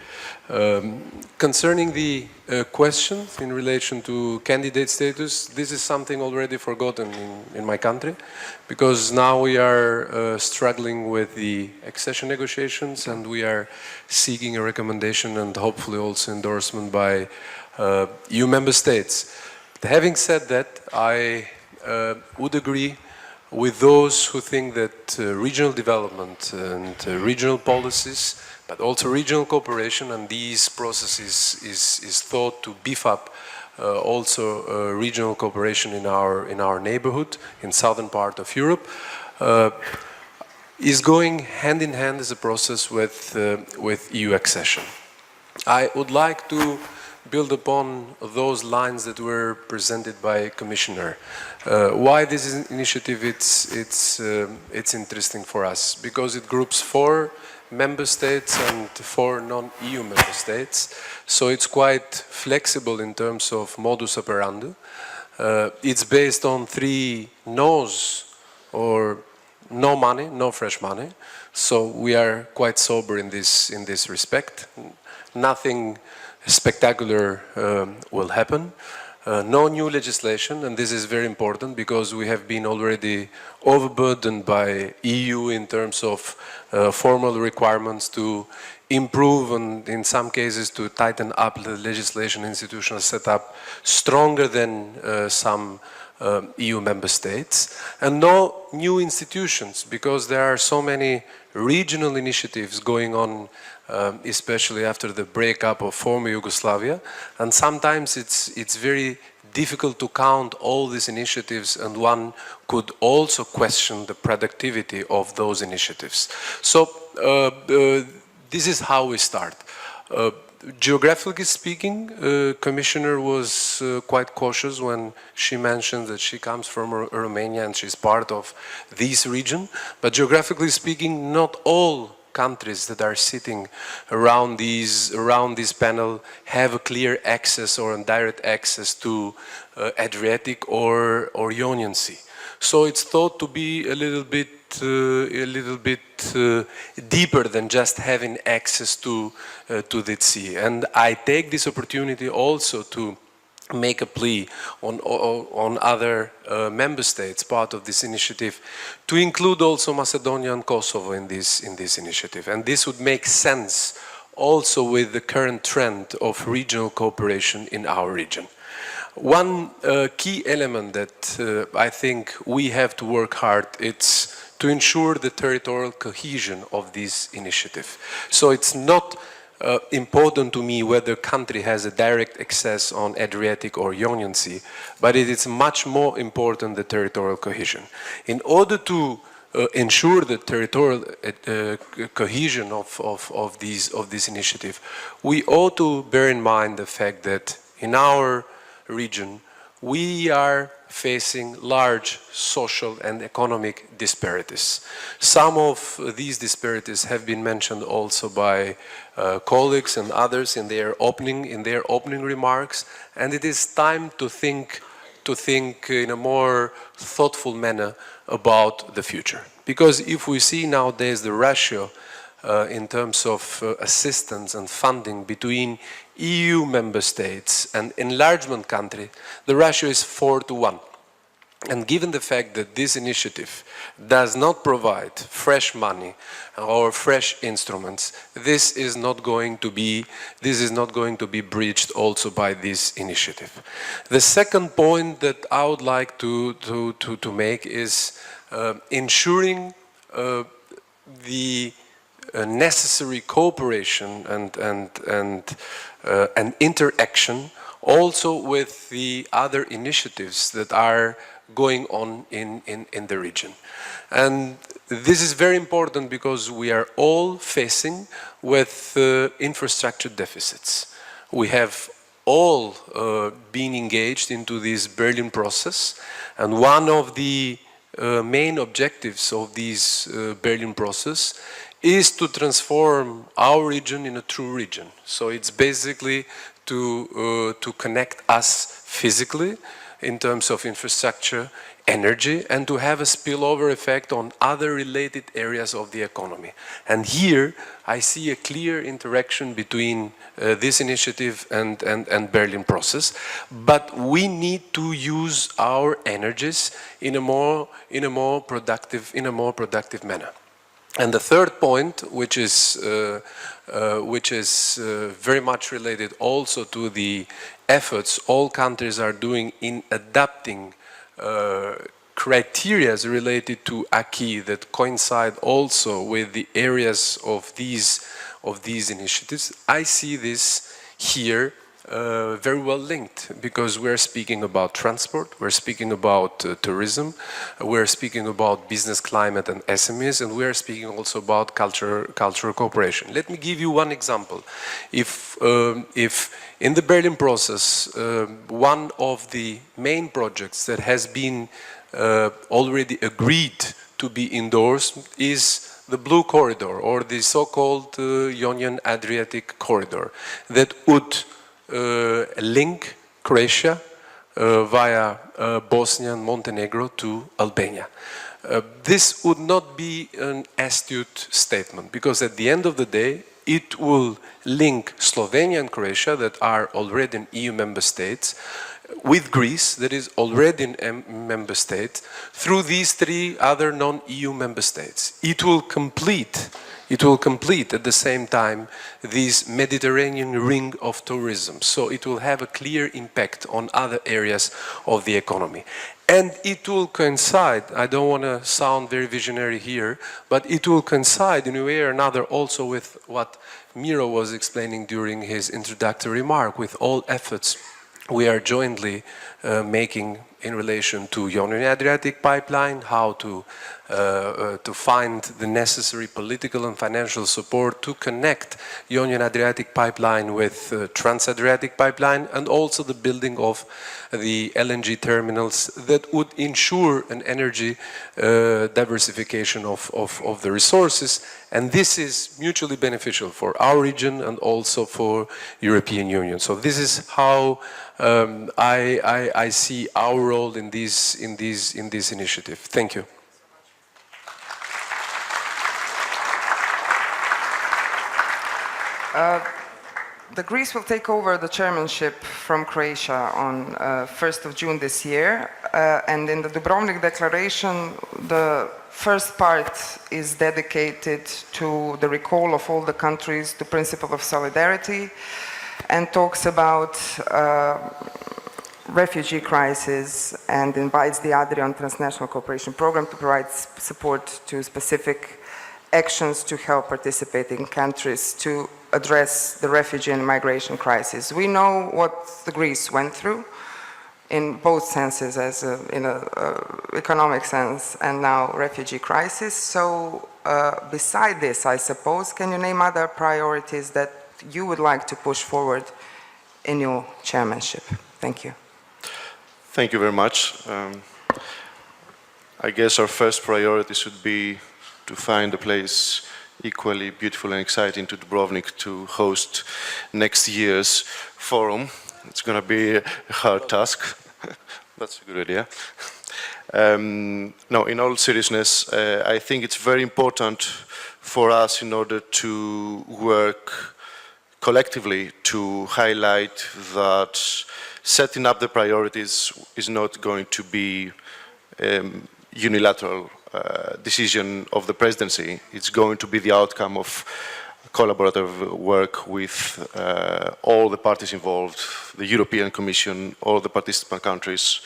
Concerning the question in relation to candidate status, this is something already forgotten in my country, because now we are struggling with the accession negotiations, and we are seeking a recommendation and hopefully also endorsement by EU member states. Having said that, I would agree with those who think that regional development and regional policies, but also regional cooperation, and these processes is thought to beef up also regional cooperation in our neighborhood, in southern part of Europe, is going hand in hand as a process with EU accession. I would like to build upon those lines that were presented by Commissioner. Why this initiative it's interesting for us? Because it groups 4 member states and 4 non-EU member states, so it's quite flexible in terms of modus operandi. It's based on 3 no's, or no money, no fresh money. So we are quite sober in this respect. Nothing spectacular will happen. No new legislation, and this is very important because we have been already overburdened by EU in terms of formal requirements to improve and in some cases to tighten up the legislation institutional setup stronger than some EU member states, and no new institutions, because there are so many regional initiatives going on, especially after the breakup of former Yugoslavia, and sometimes it's very difficult to count all these initiatives, and one could also question the productivity of those initiatives. So this is how we start. Geographically speaking, Commissioner was quite cautious when she mentioned that she comes from Romania and she's part of this region. But geographically speaking, not all countries that are sitting around this panel have a clear access or a direct access to Adriatic or Ionian Sea. So it's thought to be a little bit deeper than just having access to the sea. And I take this opportunity also to make a plea on other member states, part of this initiative, to include also Macedonia and Kosovo in this initiative. And this would make sense also with the current trend of regional cooperation in our region. One key element that I think we have to work hard, it's to ensure the territorial cohesion of this initiative. So it's not important to me whether country has a direct access on Adriatic or Ionian Sea, but it is much more important the territorial cohesion. In order to ensure the territorial cohesion of this initiative, we ought to bear in mind the fact that in our region we are facing large social and economic disparities. Some of these disparities have been mentioned also by colleagues and others in their opening remarks, and it is time to think in a more thoughtful manner about the future. Because if we see nowadays the ratio in terms of assistance and funding between EU member states and enlargement country, the ratio is 4:1. And given the fact that this initiative does not provide fresh money or fresh instruments, this is not going to be bridged also by this initiative. The second point that I would like to make is ensuring the necessary cooperation and interaction also with the other initiatives that are going on in the region. And this is very important because we are all facing with infrastructure deficits. We have all been engaged into this Berlin process, and one of the main objectives of this Berlin process is to transform our region in a true region. So it's basically to connect us physically in terms of infrastructure, energy, and to have a spillover effect on other related areas of the economy. And here I see a clear interaction between this initiative and Berlin process, but we need to use our energies in a more productive manner. And the third point, which is very much related also to the efforts all countries are doing in adapting criteria related to acquis that coincide also with the areas of these initiatives. I see this here very well linked, because we're speaking about transport, we're speaking about tourism, we're speaking about business climate and SMEs, and we're speaking also about cultural cooperation. Let me give you one example. If in the Berlin process, one of the main projects that has been already agreed to be endorsed is the Blue Corridor, or the so-called Ionian Adriatic Corridor, that would link Croatia via Bosnia and Montenegro to Albania. This would not be an astute statement, because at the end of the day it will link Slovenia and Croatia, that are already in EU member states, with Greece, that is already in member state, through these three other non-EU member states. It will complete at the same time this Mediterranean ring of tourism. So it will have a clear impact on other areas of the economy. And it will coincide, I don't want to sound very visionary here, but it will coincide in a way or another also with what Miro was explaining during his introductory remark, with all efforts we are jointly making in relation to Ionian Adriatic pipeline, how to find the necessary political and financial support to connect Ionian Adriatic pipeline with Trans-Adriatic pipeline, and also the building of the LNG terminals that would ensure an energy diversification of the resources. And this is mutually beneficial for our region and also for European Union. So this is how I see our role in this initiative. Thank you. The Greece will take over the chairmanship from Croatia on 1st of June this year, and in the Dubrovnik Declaration, the first part is dedicated to the recall of all the countries to principle of solidarity, and talks about refugee crisis, and invites the Adrian Transnational Cooperation Program to provide support to specific actions to help participating countries to address the refugee and migration crisis. We know what the Greece went through in both senses, as in an economic sense and now refugee crisis. So beside this, I suppose, can you name other priorities that you would like to push forward in your chairmanship? Thank you. Thank you very much. I guess our first priority should be to find a place equally beautiful and exciting to Dubrovnik to host next year's forum. It's going to be a hard task. That's a good idea. No, in all seriousness, I think it's very important for us in order to work collectively to highlight that setting up the priorities is not going to be unilateral decision of the presidency. It's going to be the outcome of collaborative work with all the parties involved, the European Commission, all the participant countries,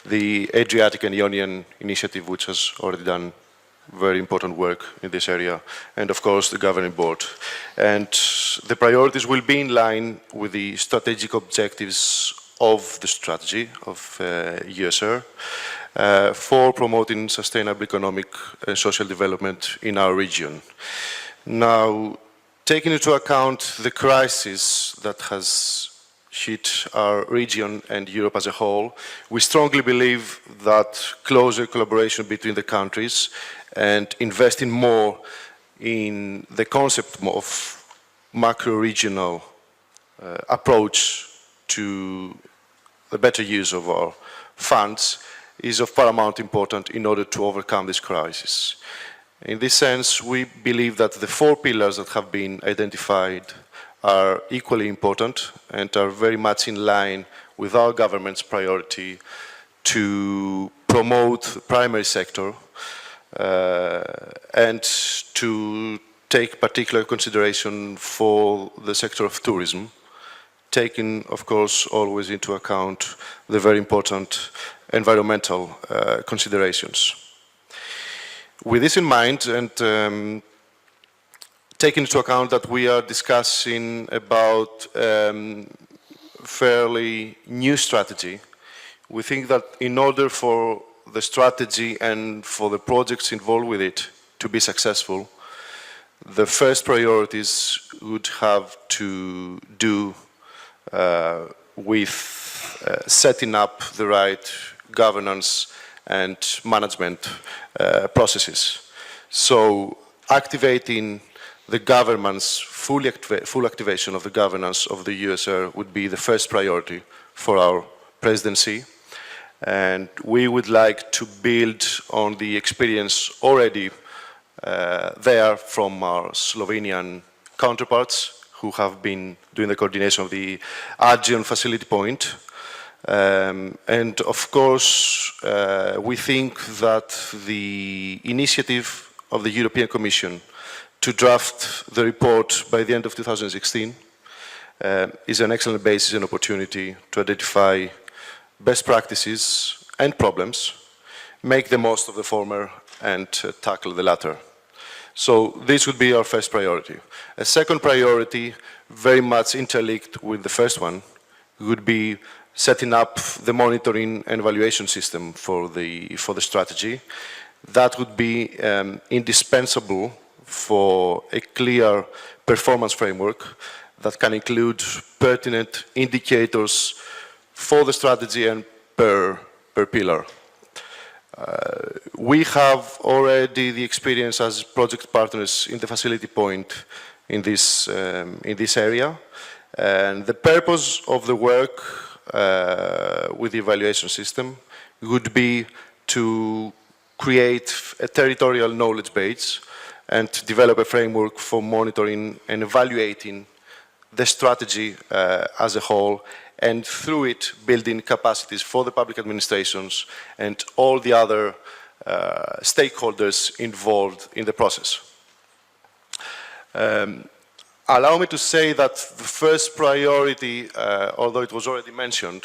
the Adriatic and Ionian Initiative, which has already done very important work in this area, and of course the governing board. And the priorities will be in line with the strategic objectives of the strategy of EUSAIR for promoting sustainable economic and social development in our region. Now, taking into account the crisis that has hit our region and Europe as a whole, we strongly believe that closer collaboration between the countries and investing more in the concept of macro-regional approach to the better use of our funds is of paramount importance in order to overcome this crisis. In this sense, we believe that the 4 pillars that have been identified are equally important and are very much in line with our government's priority to promote the primary sector and to take particular consideration for the sector of tourism, taking, of course, always into account the very important environmental considerations. With this in mind, and taking into account that we are discussing about fairly new strategy, we think that in order for the strategy and for the projects involved with it to be successful, the first priorities would have to do with setting up the right governance and management processes. So activating the governance, full activation of the governance of the EUSAIR would be the first priority for our presidency. And we would like to build on the experience already there from our Slovenian counterparts who have been doing the coordination of the Aegean facility point. And of course, we think that the initiative of the European Commission to draft the report by the end of 2016 is an excellent basis and opportunity to identify best practices and problems, make the most of the former and tackle the latter. So this would be our first priority. A second priority, very much interlinked with the first one, would be setting up the monitoring and evaluation system for the strategy. That would be indispensable for a clear performance framework that can include pertinent indicators for the strategy and per pillar. We have already the experience as project partners in the facility point in this area, and the purpose of the work with the evaluation system would be to create a territorial knowledge base and develop a framework for monitoring and evaluating the strategy as a whole, and through it building capacities for the public administrations and all the other stakeholders involved in the process. Allow me to say that the first priority, although it was already mentioned,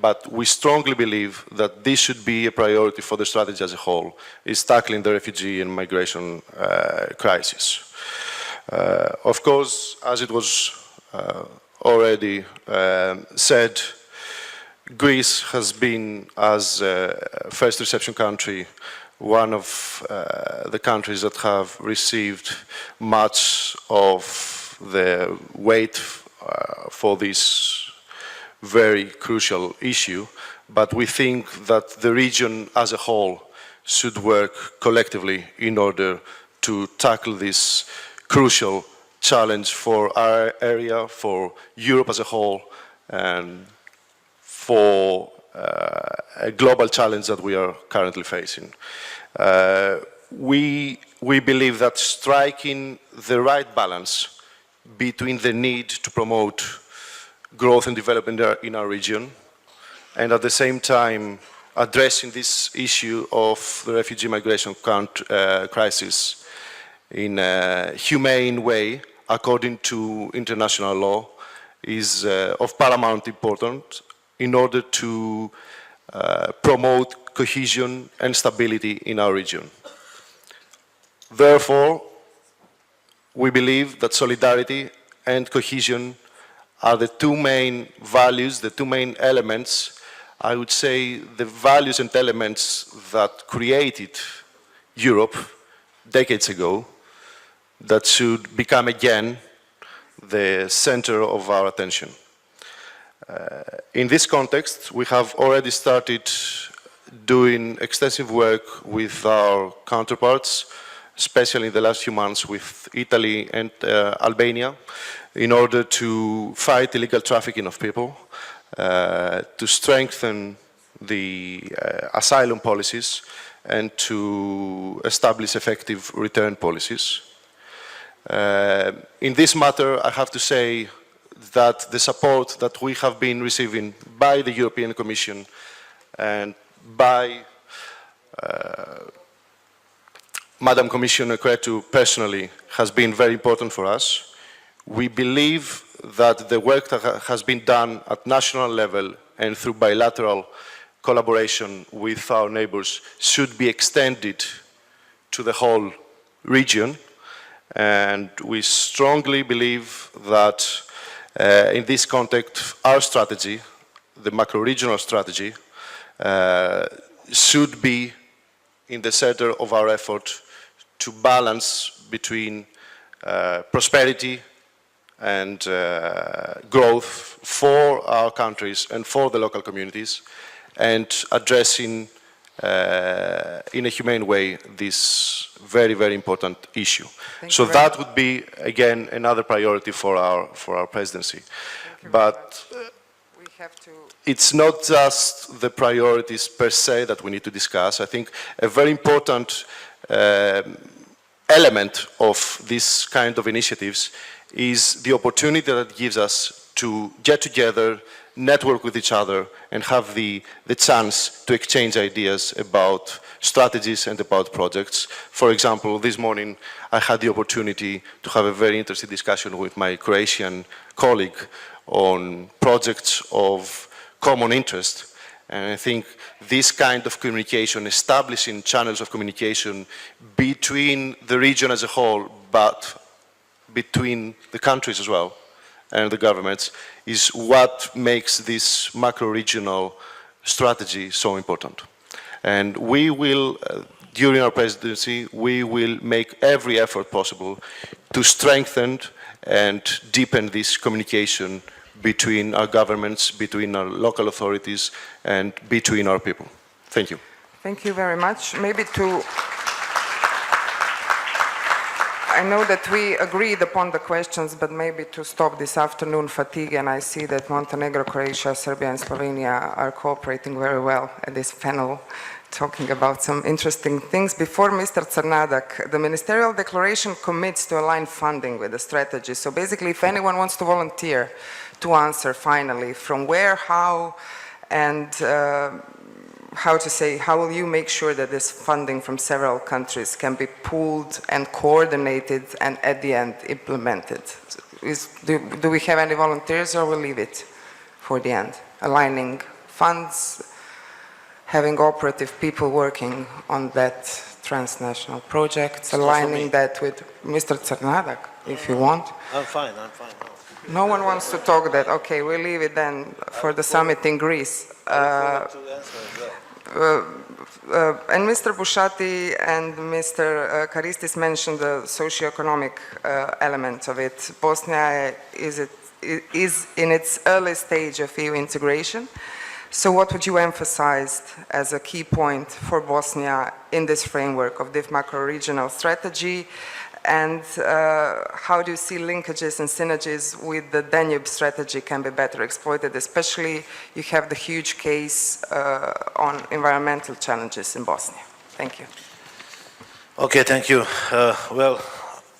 but we strongly believe that this should be a priority for the strategy as a whole, is tackling the refugee and migration crisis. Of course, as it was already said, Greece has been, as first reception country, one of the countries that have received much of the weight for this very crucial issue, but we think that the region as a whole should work collectively in order to tackle this crucial challenge for our area, for Europe as a whole, and for a global challenge that we are currently facing. We believe that striking the right balance between the need to promote growth and development in our region and at the same time addressing this issue of the refugee migration crisis in a humane way according to international law is of paramount importance in order to promote cohesion and stability in our region. Therefore, we believe that solidarity and cohesion are the two main values, the two main elements, I would say the values and elements that created Europe decades ago that should become again the center of our attention. In this context, we have already started doing extensive work with our counterparts, especially in the last few months with Italy and Albania, in order to fight illegal trafficking of people, to strengthen the asylum policies, and to establish effective return policies. In this matter, I have to say that the support that we have been receiving by the European Commission and by Madam Commissioner Cretu personally has been very important for us. We believe that the work that has been done at national level and through bilateral collaboration with our neighbors should be extended to the whole region. And we strongly believe that in this context, our strategy, the macro-regional strategy, should be in the center of our effort to balance between prosperity and growth for our countries and for the local communities, and addressing in a humane way this very, very important issue. So that would be, again, another priority for our presidency. But we have to... it's not just the priorities per se that we need to discuss. I think a very important element of this kind of initiatives is the opportunity that it gives us to get together, network with each other, and have the chance to exchange ideas about strategies and about projects. For example, this morning I had the opportunity to have a very interesting discussion with my Croatian colleague on projects of common interest. And I think this kind of communication, establishing channels of communication between the region as a whole, but between the countries as well, and the governments, is what makes this macro-regional strategy so important. And we will, during our presidency, we will make every effort possible to strengthen and deepen this communication between our governments, between our local authorities, and between our people. Thank you. Thank you very much. Maybe to... I know that we agreed upon the questions, but maybe to stop this afternoon fatigue, and I see that Montenegro, Croatia, Serbia, and Slovenia are cooperating very well at this panel, talking about some interesting things. Before Mr. Crnadak, the ministerial declaration commits to align funding with the strategy. So basically, if anyone wants to volunteer to answer finally, from where, how, and how will you make sure that this funding from several countries can be pooled and coordinated and at the end implemented? Do we have any volunteers, or we'll leave it for the end, aligning funds, having operative people working on that transnational project, aligning that with Mr. Cernadak, if you want. I'm fine. No one wants to talk that. Okay, we'll leave it then for the summit in Greece. And Mr. Bushati and Mr. Karistis mentioned the socioeconomic element of it. Bosnia is in its early stage of EU integration. So what would you emphasize as a key point for Bosnia in this framework of the macro-regional strategy? And how do you see linkages and synergies with the Danube strategy can be better exploited? Especially, you have the huge case on environmental challenges in Bosnia. Thank you. Okay, thank you. Well,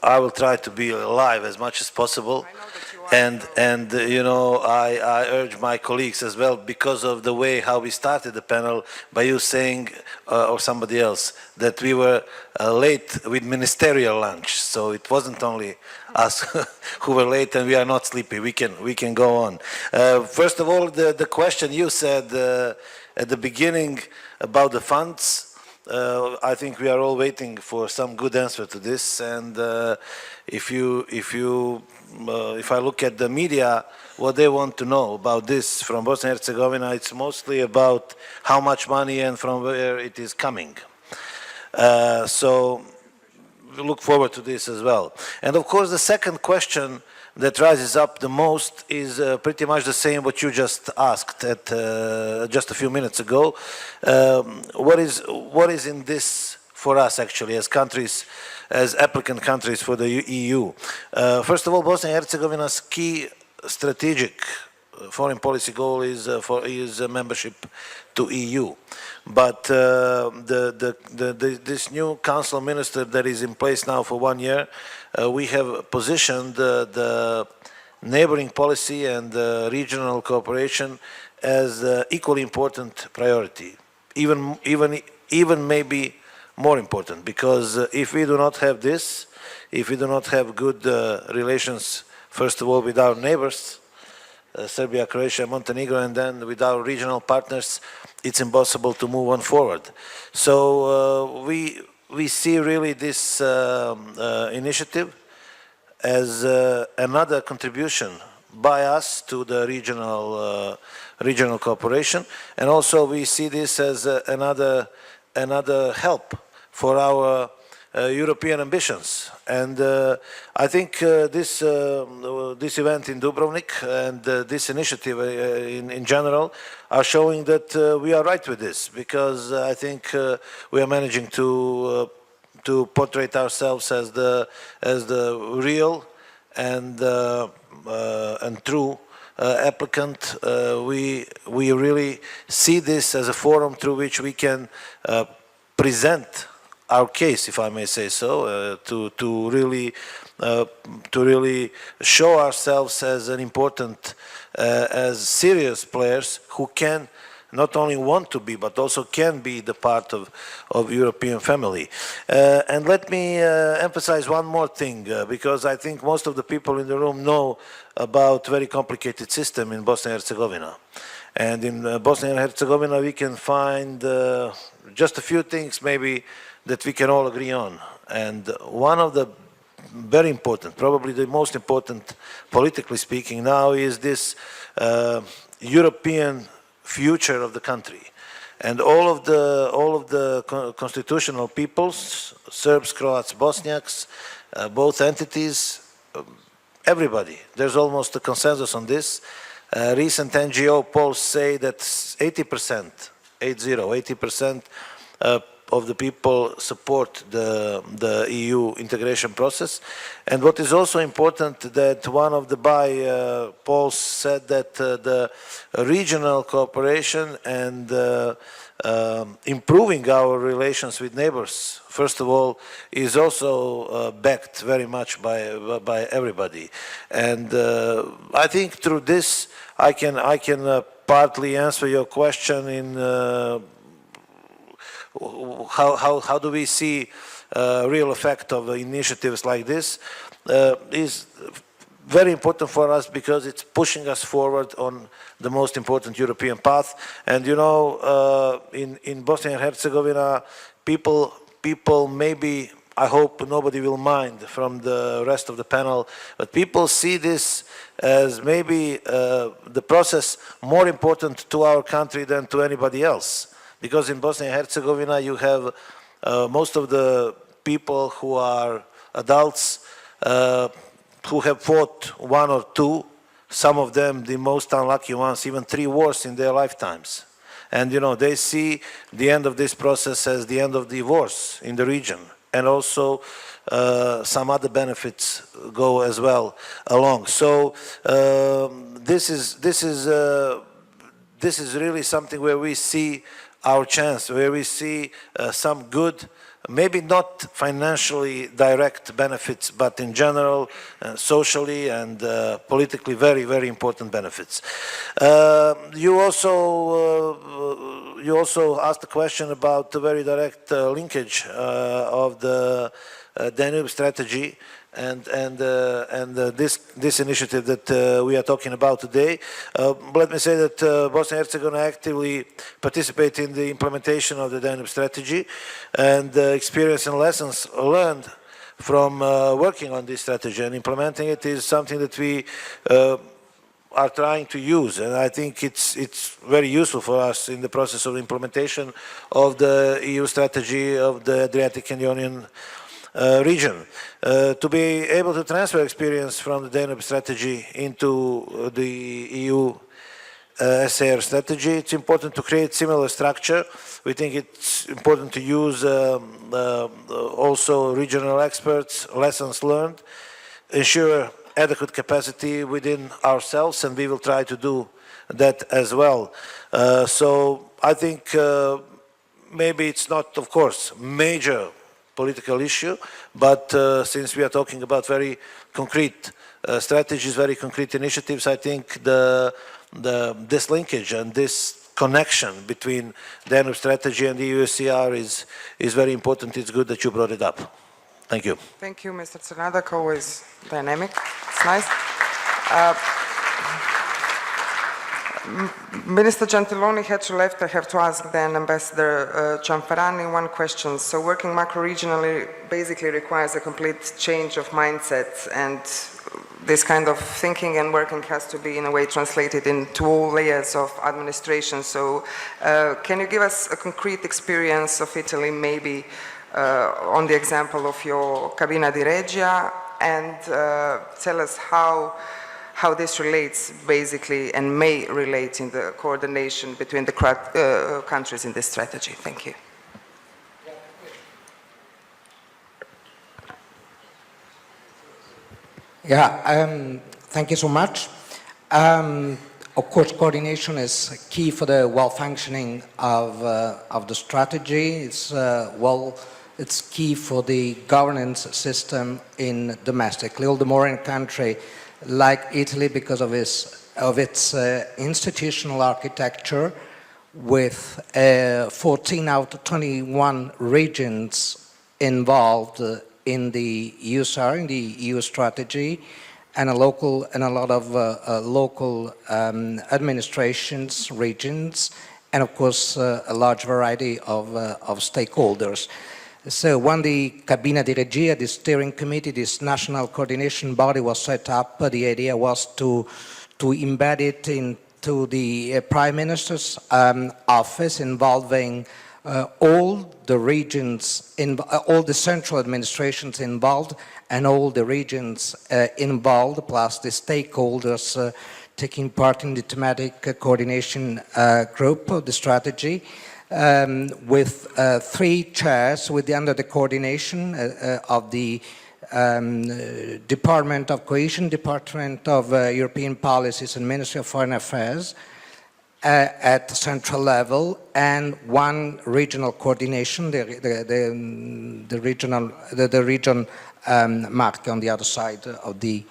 I will try to be alive as much as possible. And you know, I urge my colleagues as well, because of the way how we started the panel, by you saying, or somebody else, that we were late with ministerial lunch. So it wasn't only us who were late, and we are not sleepy. We can go on. First of all, the question you said at the beginning about the funds, I think we are all waiting for some good answer to this. And if I look at the media, what they want to know about this from Bosnia and Herzegovina, it's mostly about how much money and from where it is coming. So we look forward to this as well. And of course, the second question that rises up the most is pretty much the same what you just asked at just a few minutes ago. What is in this for us actually as countries, as applicant countries for the EU? First of all, Bosnia and Herzegovina's key strategic foreign policy goal is membership to EU. But this new Council of Ministers that is in place now for 1 year, we have positioned the neighboring policy and regional cooperation as equally important priority, even maybe more important, because if we do not have this, if we do not have good relations, first of all, with our neighbors, Serbia, Croatia, Montenegro, and then with our regional partners, it's impossible to move on forward. So we see really this initiative as another contribution by us to the regional cooperation, and also we see this as another help for our European ambitions. And I think this event in Dubrovnik and this initiative in general are showing that we are right with this, because I think we are managing to portray ourselves as the real and true applicant. We really see this as a forum through which we can present our case, if I may say so, to really show ourselves as an important, as serious players who can not only want to be, but also can be the part of European family. And let me emphasize one more thing, because I think most of the people in the room know about very complicated system in Bosnia and Herzegovina. And in Bosnia and Herzegovina, we can find just a few things maybe that we can all agree on. And one of the very important, probably the most important politically speaking now, is this European future of the country. And all of the constitutional peoples, Serbs, Croats, Bosniaks, both entities, everybody, there's almost a consensus on this. Recent NGO polls say that 80% of the people support the EU integration process. And what is also important, that one of the polls said that the regional cooperation and improving our relations with neighbors, first of all, is also backed very much by everybody. And I think through this, I can partly answer your question in how do we see real effect of initiatives like this. Is very important for us because it's pushing us forward on the most important European path. And you know, in Bosnia and Herzegovina, people maybe, I hope nobody will mind from the rest of the panel, but people see this as maybe the process more important to our country than to anybody else. Because in Bosnia and Herzegovina, you have most of the people who are adults who have fought one or two, some of them the most unlucky ones, even 3 wars in their lifetimes. And you know, they see the end of this process as the end of the wars in the region. And also some other benefits go as well along. So this is really something where we see our chance, where we see some good, maybe not financially direct benefits, but in general, socially and politically very, very important benefits. You also asked a question about the very direct linkage of the Danube strategy and this initiative that we are talking about today. Let me say that Bosnia and Herzegovina actively participate in the implementation of the Danube strategy, and experience and lessons learned from working on this strategy and implementing it is something that we are trying to use, and I think it's very useful for us in the process of implementation of the EU strategy of the Adriatic and Ionian region. To be able to transfer experience from the Danube strategy into the EU EUSAIR strategy, it's important to create similar structure. We think it's important to use also regional experts, lessons learned, ensure adequate capacity within ourselves, and we will try to do that as well. So I think maybe it's not, of course, major political issue, but since we are talking about very concrete strategies, very concrete initiatives, I think this linkage and this connection between the Danube strategy and the EUSAIR is very important. It's good that you brought it up. Thank you. Thank you, Mr. Crnadak, always dynamic. It's nice. Minister Gentiloni had to left. I have to ask then Ambassador Cianfrani one question. So working macro-regionally basically requires a complete change of mindset, and this kind of thinking and working has to be in a way translated into all layers of administration. So can you give us a concrete experience of Italy, maybe on the example of your Cabina di Regia, and tell us how this relates basically and may relate in the coordination between the countries in this strategy. Thank you. Yeah, thank you so much. Of course, coordination is key for the well-functioning of the strategy. It's key for the governance system in domestically, all the more in a country like Italy because of its institutional architecture, with 14 out of 21 regions involved in the EUSAIR, in the EU strategy, and a lot of local administrations, regions, and of course a large variety of stakeholders. So when the Cabina di Regia, the steering committee, this national coordination body was set up, the idea was to embed it into the Prime Minister's office, involving all the regions, all the central administrations involved, and all the regions involved, plus the stakeholders taking part in the thematic coordination group of the strategy. With 3 chairs under the coordination of the Department of Cohesion, Department of European Policies and Ministry of Foreign Affairs at central level, and 1 regional coordination, the region mark on the other side of the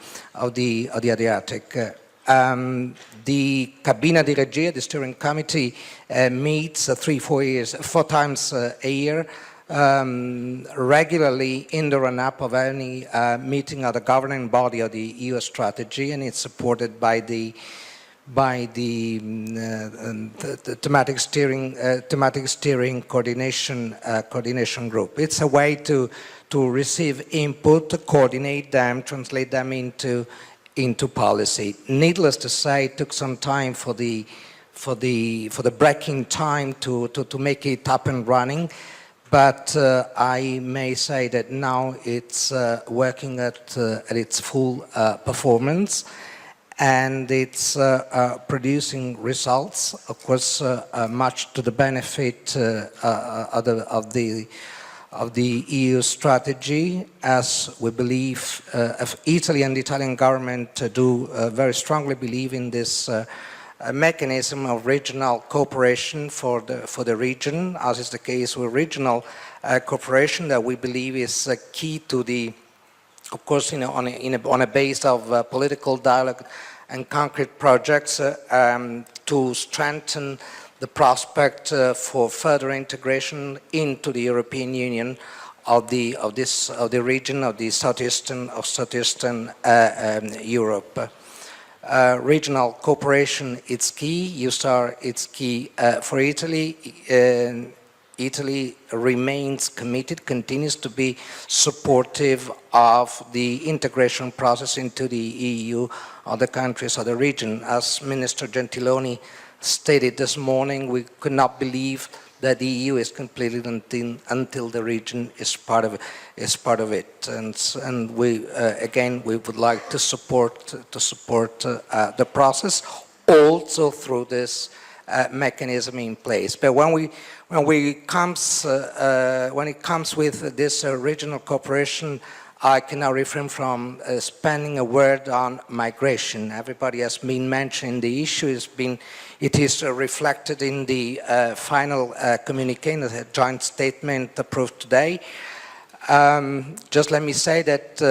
Adriatic. The Cabina di Regia, the steering committee, meets 4 times a year regularly in the run-up of any meeting of the governing body of the EU strategy, and it's supported by the thematic steering coordination group. It's a way to receive input, coordinate them, translate them into policy. Needless to say, it took some time for the breaking time to make it up and running, but I may say that now it's working at its full performance, and it's producing results, of course, much to the benefit of the EU strategy, as we believe, Italy and the Italian government do very strongly believe in this a mechanism of regional cooperation for the region, as is the case with regional cooperation, that we believe is key to the, of course, on a base of political dialogue and concrete projects to strengthen the prospect for further integration into the European Union of the region of the southeastern Europe. Regional cooperation, it's key. EUSAIR, it's key for Italy. Italy remains committed, continues to be supportive of the integration process into the EU of the countries of the region. As Minister Gentiloni stated this morning, we could not believe that the EU is completed until the region is part of it. And we again, we would like to support the process also through this mechanism in place. But when it comes with this regional cooperation, I cannot refrain from spending a word on migration. Everybody has been mentioning the issue. It is reflected in the final communiqué, the joint statement approved today. Just let me say that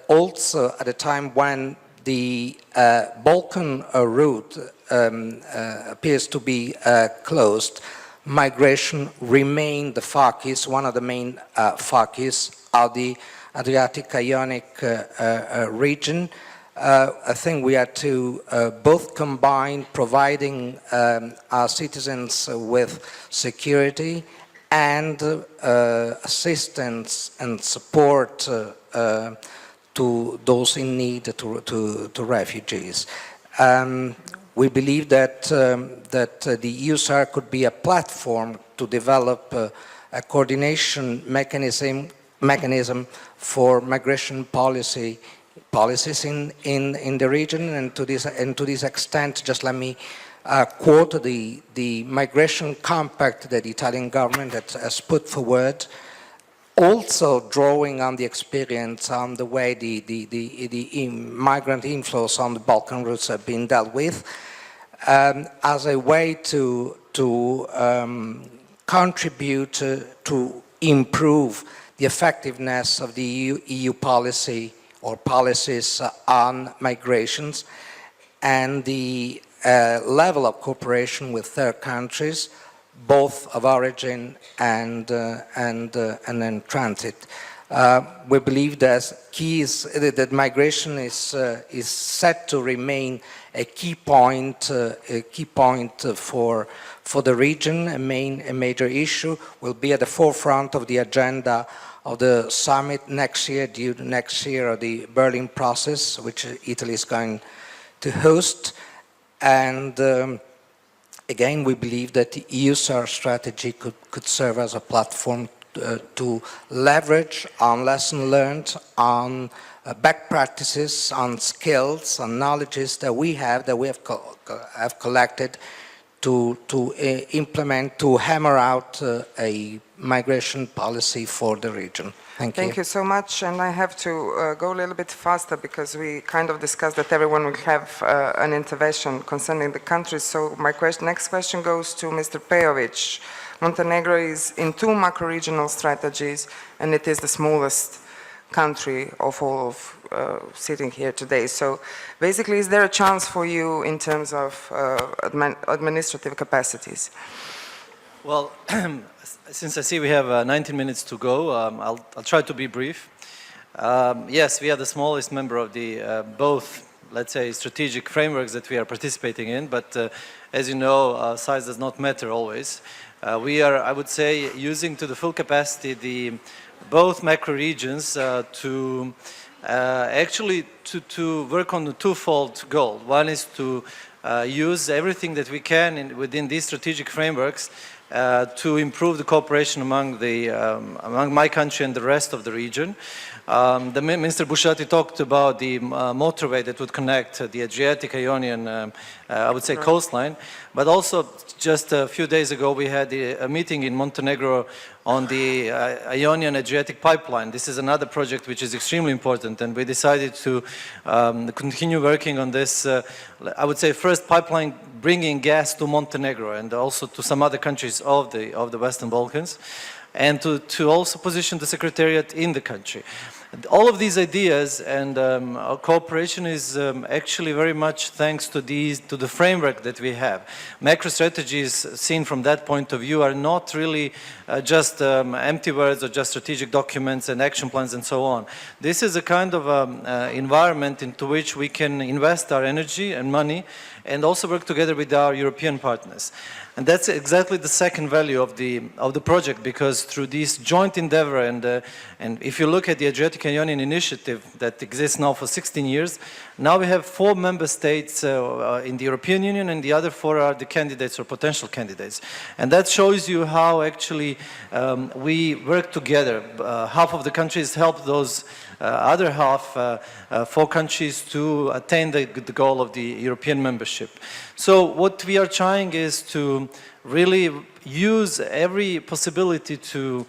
also at a time when the Balkan route appears to be closed, migration remained the focus, one of the main focus of the Adriatic-Ionic region. I think we have to both combine providing our citizens with security and assistance and support to those in need, to refugees. We believe that the EUSAIR could be a platform to develop a coordination mechanism for migration policies in the region, and to this extent, just let me quote the migration compact that the Italian government has put forward, also drawing on the experience on the way the migrant inflows on the Balkan routes have been dealt with, as a way to contribute to improve the effectiveness of the EU policy or policies on migrations, and the level of cooperation with third countries, both of origin and then transit. We believe that migration is set to remain a key point for the region. A major issue will be at the forefront of the agenda of the summit next year, due to next year, of the Berlin process, which Italy is going to host. And again, we believe that the EUSAIR strategy could serve as a platform to leverage on lessons learned, on best practices, on skills, on knowledges that we have collected to implement, to hammer out a migration policy for the region. Thank you. Thank you so much, and I have to go a little bit faster because we kind of discussed that everyone will have an intervention concerning the countries. So my next question goes to Mr. Pejovic. Montenegro is in 2 macro-regional strategies, and it is the smallest country of all of sitting here today. So basically, is there a chance for you in terms of administrative capacities? Well, since I see we have 19 minutes to go, I'll try to be brief. Yes, we are the smallest member of the both, let's say, strategic frameworks that we are participating in, but as you know, size does not matter always. We are, I would say, using to the full capacity the both macro regions to actually to work on the twofold goal. One is to use everything that we can within these strategic frameworks to improve the cooperation among my country and the rest of the region. Minister Bushati talked about the motorway that would connect the Adriatic Ionian, I would say, coastline, but also just a few days ago we had a meeting in Montenegro on the Ionian Adriatic pipeline. This is another project which is extremely important, and we decided to continue working on this, I would say, first pipeline bringing gas to Montenegro and also to some other countries of the Western Balkans, and to also position the Secretariat in the country. All of these ideas and our cooperation is actually very much thanks to the framework that we have. Macro strategies seen from that point of view are not really just empty words or just strategic documents and action plans and so on. This is a kind of environment into which we can invest our energy and money and also work together with our European partners. And that's exactly the second value of the project, because through this joint endeavor and if you look at the Adriatic Ionian initiative that exists now for 16 years, now we have 4 member states in the European Union, and the other 4 are the candidates or potential candidates. And that shows you how actually we work together. Half of the countries help those other half, 4 countries, to attain the goal of the European membership. So what we are trying is to really use every possibility to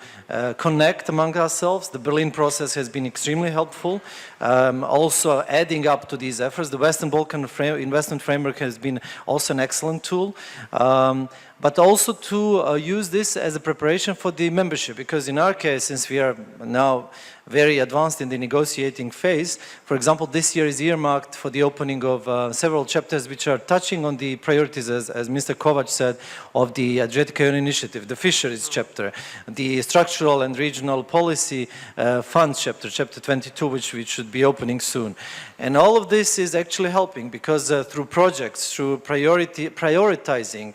connect among ourselves. The Berlin process has been extremely helpful. Also adding up to these efforts, the Western Balkan investment framework has been also an excellent tool. But also to use this as a preparation for the membership, because in our case, since we are now very advanced in the negotiating phase, for example, this year is earmarked for the opening of several chapters which are touching on the priorities, as Mr. Kovac said, of the Adriatic Ionian Initiative, the fisheries chapter, the structural and regional policy funds chapter, chapter 22, which we should be opening soon. And all of this is actually helping, because through projects, through prioritizing,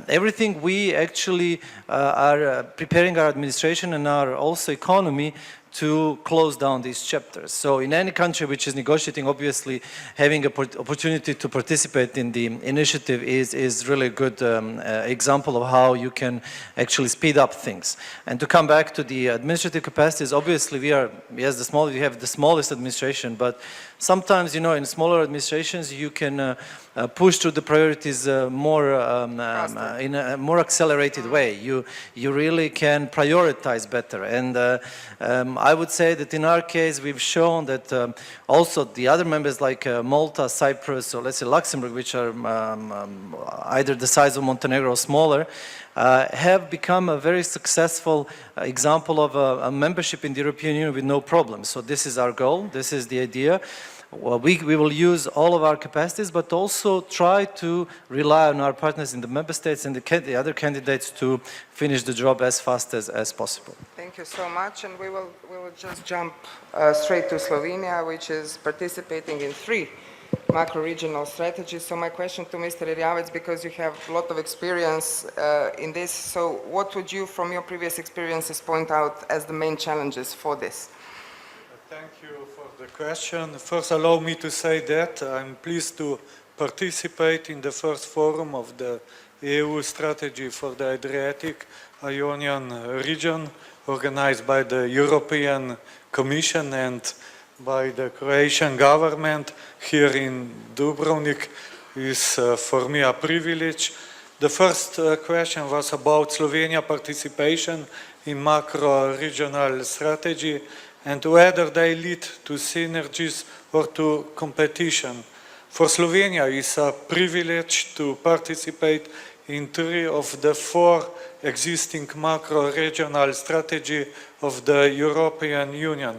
everything, we actually are preparing our administration and our also economy to close down these chapters. So in any country which is negotiating, obviously having an opportunity to participate in the initiative is really a good example of how you can actually speed up things. And to come back to the administrative capacities, obviously we have the smallest administration, but sometimes, you know, in smaller administrations you can push through the priorities more in a more accelerated way. You really can prioritize better. And I would say that in our case we've shown that also the other members like Malta, Cyprus, or let's say Luxembourg, which are either the size of Montenegro or smaller, have become a very successful example of a membership in the European Union with no problem. So this is our goal, this is the idea. Well, we will use all of our capacities, but also try to rely on our partners in the member states and the other candidates to finish the job as fast as possible. Thank you so much, and we will just jump straight to Slovenia, which is participating in 3 macro-regional strategies. So my question to Mr. Erjavec, because you have a lot of experience in this, so what would you, from your previous experiences, point out as the main challenges for this? Thank you for the question. First, allow me to say that I'm pleased to participate in the first forum of the EU strategy for the Adriatic Ionian region, organized by the European Commission and by the Croatian government here in Dubrovnik. Is for me a privilege. The first question was about Slovenia participation in macro-regional strategy and whether they lead to synergies or to competition. For Slovenia, it's a privilege to participate in 3 of the 4 existing macro-regional strategy of the European Union.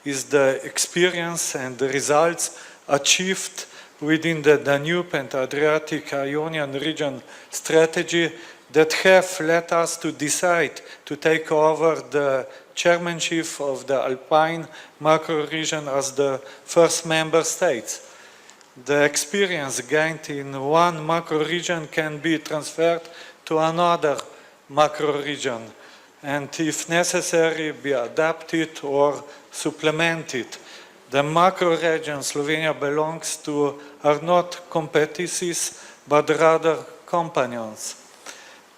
Is the experience and the results achieved within the Danube and Adriatic Ionian region strategy that have led us to decide to take over the chairmanship of the Alpine macro-region as the first member state. The experience gained in one macro-region can be transferred to another macro-region, and if necessary, be adapted or supplemented. The macro-region Slovenia belongs to are not competitors, but rather companions.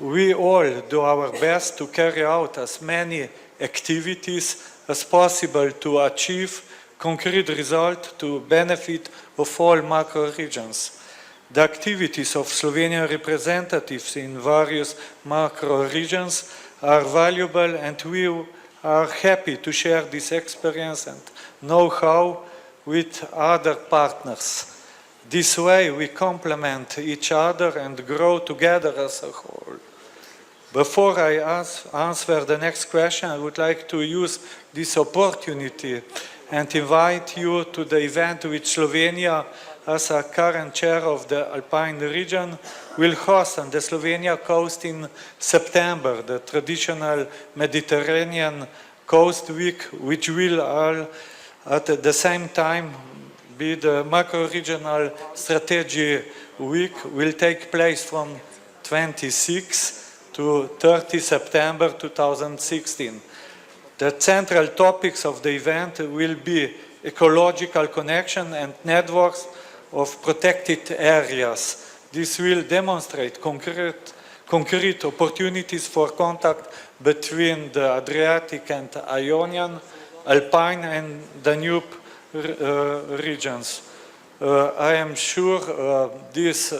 We all do our best to carry out as many activities as possible to achieve concrete results to benefit of all macro-regions. The activities of Slovenian representatives in various macro-regions are valuable, and we are happy to share this experience and know-how with other partners. This way we complement each other and grow together as a whole. Before I answer the next question, I would like to use this opportunity and invite you to the event which Slovenia, as a current chair of the Alpine region, will host on the Slovenia coast in September, the traditional Mediterranean Coast Week, which will all at the same time be the macro-regional strategy week, will take place from 26 to 30 September 2016. The central topics of the event will be ecological connection and networks of protected areas. This will demonstrate concrete opportunities for contact between the Adriatic and Ionian, Alpine and Danube regions. I am sure this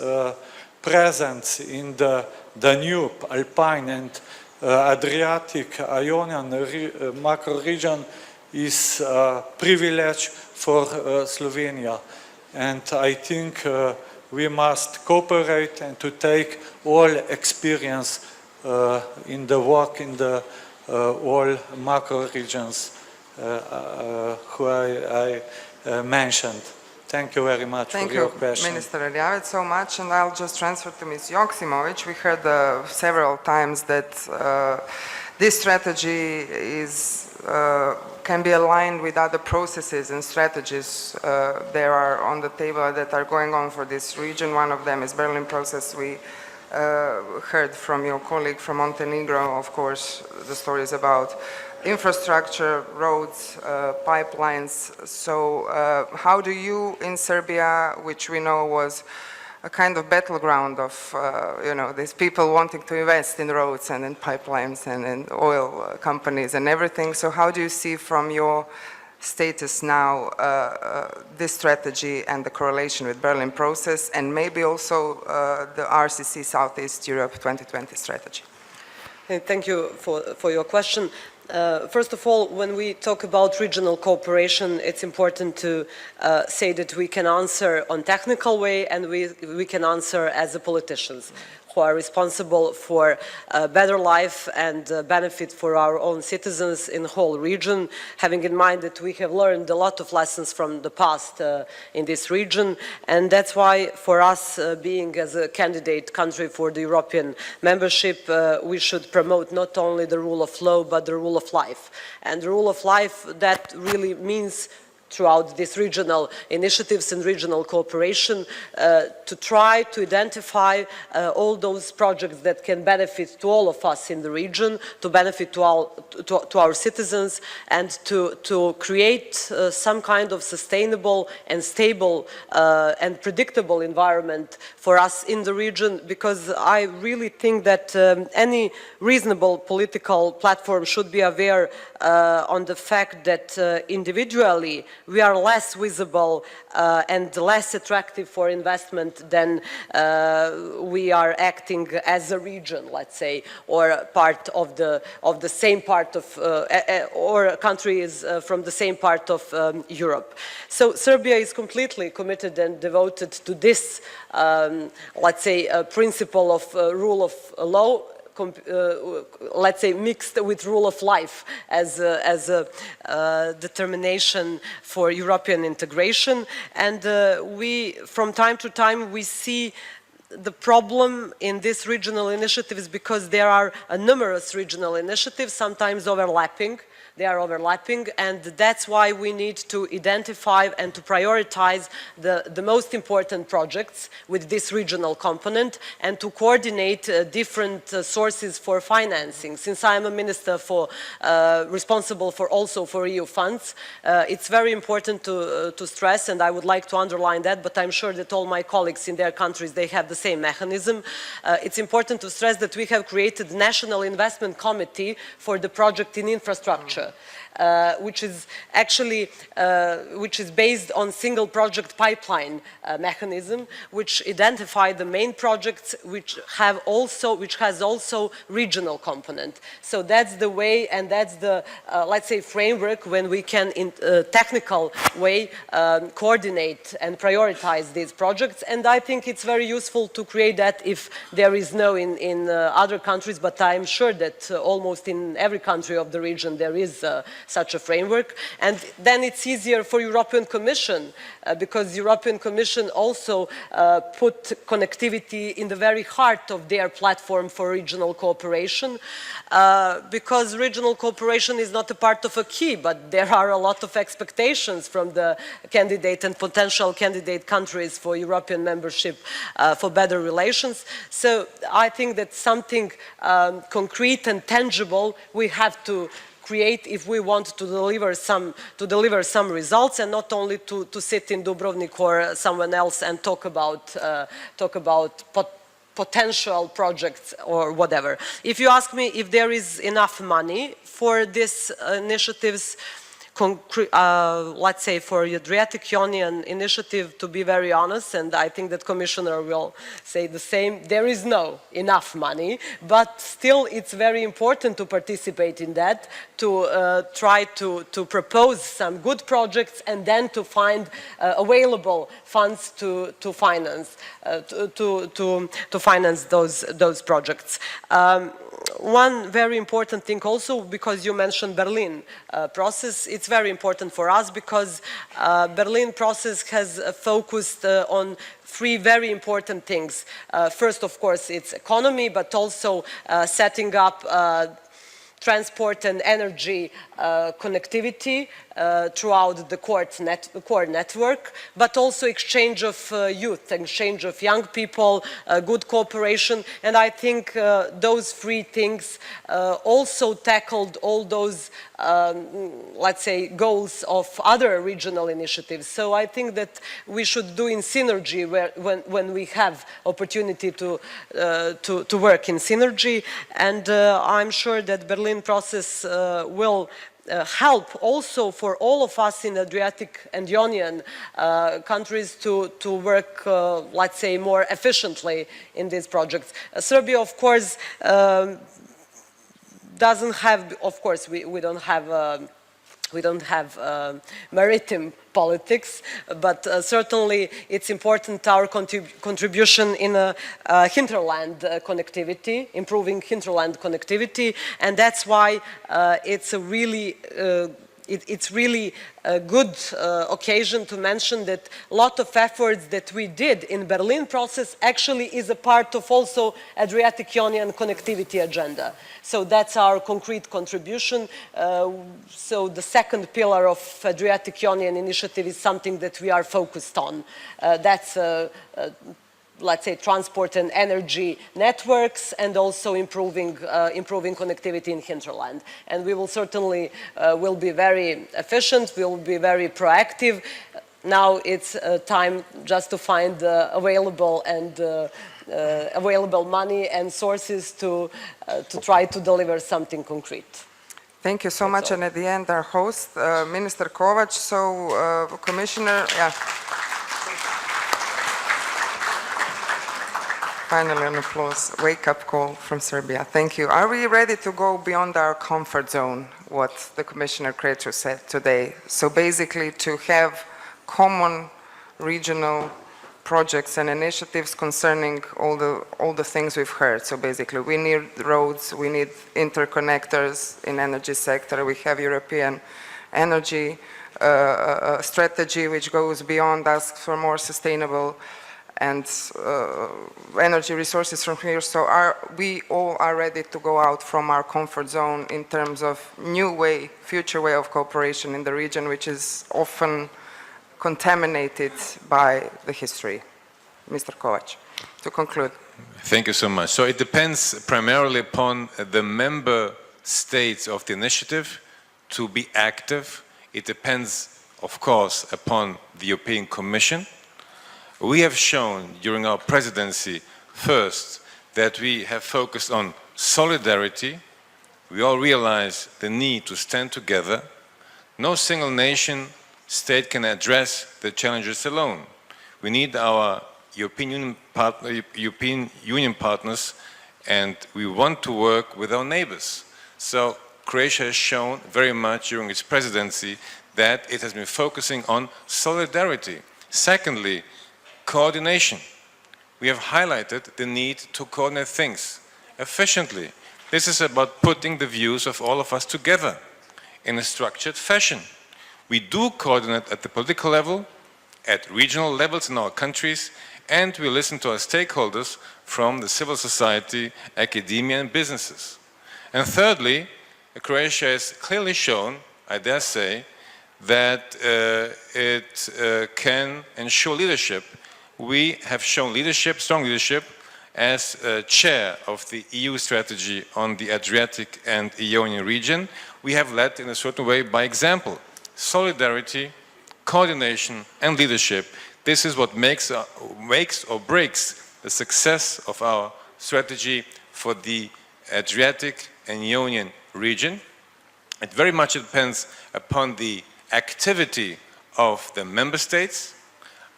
presence in the Danube, Alpine and Adriatic Ionian macro region is a privilege for Slovenia, and I think we must cooperate and to take all experience in the work in the all macro regions who I mentioned. Thank you very much for your question. Thank you, Minister Erjavec, so much, and I'll just transfer to Ms. Joksimovic. We heard several times that this strategy can be aligned with other processes and strategies there are on the table that are going on for this region. One of them is Berlin process. We heard from your colleague from Montenegro, of course, the stories about infrastructure, roads, pipelines. So how do you in Serbia, which we know was a kind of battleground of these people wanting to invest in roads and in pipelines and in oil companies and everything. So how do you see from your status now this strategy and the correlation with Berlin process, and maybe also the RCC Southeast Europe 2020 strategy? Thank you for your question. First of all, when we talk about regional cooperation, it's important to say that we can answer on technical way, and we can answer as the politicians who are responsible for a better life and benefit for our own citizens in the whole region, having in mind that we have learned a lot of lessons from the past in this region, and that's why for us, being as a candidate country for the European membership, we should promote not only the rule of law, but the rule of life. And the rule of life, that really means throughout these regional initiatives and regional cooperation to try to identify all those projects that can benefit to all of us in the region, to benefit to our citizens, and to create some kind of sustainable and stable and predictable environment for us in the region, because I really think that any reasonable political platform should be aware on the fact that individually we are less visible and less attractive for investment than we are acting as a region, let's say, or part of the same part of, or a country is from the same part of Europe. So Serbia is completely committed and devoted to this, let's say, principle of rule of law, let's say, mixed with rule of life as a determination for European integration. And we, from time to time, we see the problem in this regional initiative is because there are numerous regional initiatives, sometimes overlapping. They are overlapping, and that's why we need to identify and to prioritize the most important projects with this regional component and to coordinate different sources for financing. Since I am a minister responsible also for EU funds, it's very important to stress, and I would like to underline that, but I'm sure that all my colleagues in their countries, they have the same mechanism. It's important to stress that we have created National Investment Committee for the project in infrastructure. Which is actually based on single project pipeline mechanism, which identify the main projects which has also regional component. So that's the way, and that's the let's say framework when we can in technical way coordinate and prioritize these projects. And I think it's very useful to create that if there is no in other countries, but I'm sure that almost in every country of the region there is such a framework. And then it's easier for European Commission because European Commission also put connectivity in the very heart of their platform for regional cooperation because regional cooperation is not a part of a key, but there are a lot of expectations from the candidate and potential candidate countries for European membership for better relations. So I think that something concrete and tangible we have to create if we want to deliver some results, and not only to sit in Dubrovnik or someone else and talk about potential projects or whatever. If you ask me if there is enough money for these initiatives, let's say for the Adriatic Ionian initiative, to be very honest, and I think that Commissioner will say the same, there is no enough money, but still it's very important to participate in that, to try to propose some good projects and then to find available funds to finance those projects. One very important thing also, because you mentioned Berlin process, it's very important for us because Berlin process has focused on three very important things. First, of course, it's economy, but also setting up transport and energy connectivity throughout the core network, but also exchange of youth, exchange of young people, good cooperation. And I think those three things also tackled all those, let's say, goals of other regional initiatives. So I think that we should do in synergy when we have opportunity to work in synergy. And I'm sure that Berlin process will help also for all of us in Adriatic and Ionian countries to work, let's say, more efficiently in these projects. Serbia, of course, doesn't have, of course, we don't have maritime politics, but certainly it's important our contribution in hinterland connectivity, improving hinterland connectivity, and that's why it's a really a good occasion to mention that a lot of efforts that we did in Berlin process actually is a part of also Adriatic Ionian connectivity agenda. So that's our concrete contribution. So the second pillar of Adriatic Ionian initiative is something that we are focused on. That's let's say, transport and energy networks, and also improving connectivity in hinterland. And we will certainly will be very efficient, we will be very proactive. Now it's time just to find available money and sources to try to deliver something concrete. Thank you so much. And at the end, our host, Minister Kovac. So, Commissioner, yeah. Finally, an applause, wake-up call from Serbia. Thank you. Are we ready to go beyond our comfort zone, what the Commissioner Crețu said today? So basically to have common regional projects and initiatives concerning all the things we've heard. So basically we need roads, we need interconnectors in energy sector, we have European energy strategy which goes beyond, asks for more sustainable and energy resources from here. So we all are ready to go out from our comfort zone in terms of new way, future way of cooperation in the region, which is often contaminated by the history. Mr. Kovac, to conclude. Thank you so much. So it depends primarily upon the member states of the initiative to be active. It depends, of course, upon the European Commission. We have shown during our presidency, first, that we have focused on solidarity. We all realize the need to stand together. No single nation state can address the challenges alone. We need our European Union partners, and we want to work with our neighbors. So Croatia has shown very much during its presidency that it has been focusing on solidarity. Secondly, coordination. We have highlighted the need to coordinate things efficiently. This is about putting the views of all of us together in a structured fashion. We do coordinate at the political level, at regional levels in our countries, and we listen to our stakeholders from the civil society, academia and businesses. And thirdly, Croatia has clearly shown, I dare say, that it can ensure leadership. We have shown leadership, strong leadership, as chair of the EU strategy on the Adriatic and Ionian region. We have led in a certain way by example. Solidarity, coordination and leadership. This is what makes or breaks the success of our strategy for the Adriatic and Ionian region. It very much depends upon the activity of the member states,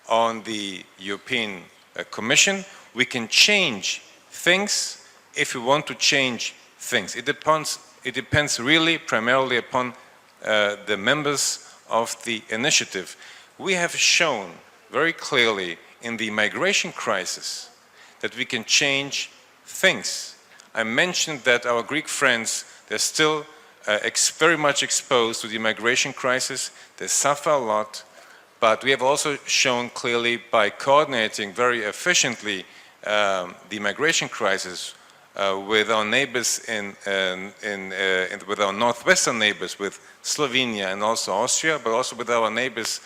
on the European Commission. We can change things if we want to change things. It depends really primarily upon the members of the initiative. We have shown very clearly in the migration crisis that we can change things. I mentioned that our Greek friends, they're still very much exposed to the migration crisis. They suffer a lot, but we have also shown clearly by coordinating very efficiently the migration crisis with our neighbors with our northwestern neighbors, with Slovenia and also Austria, but also with our neighbors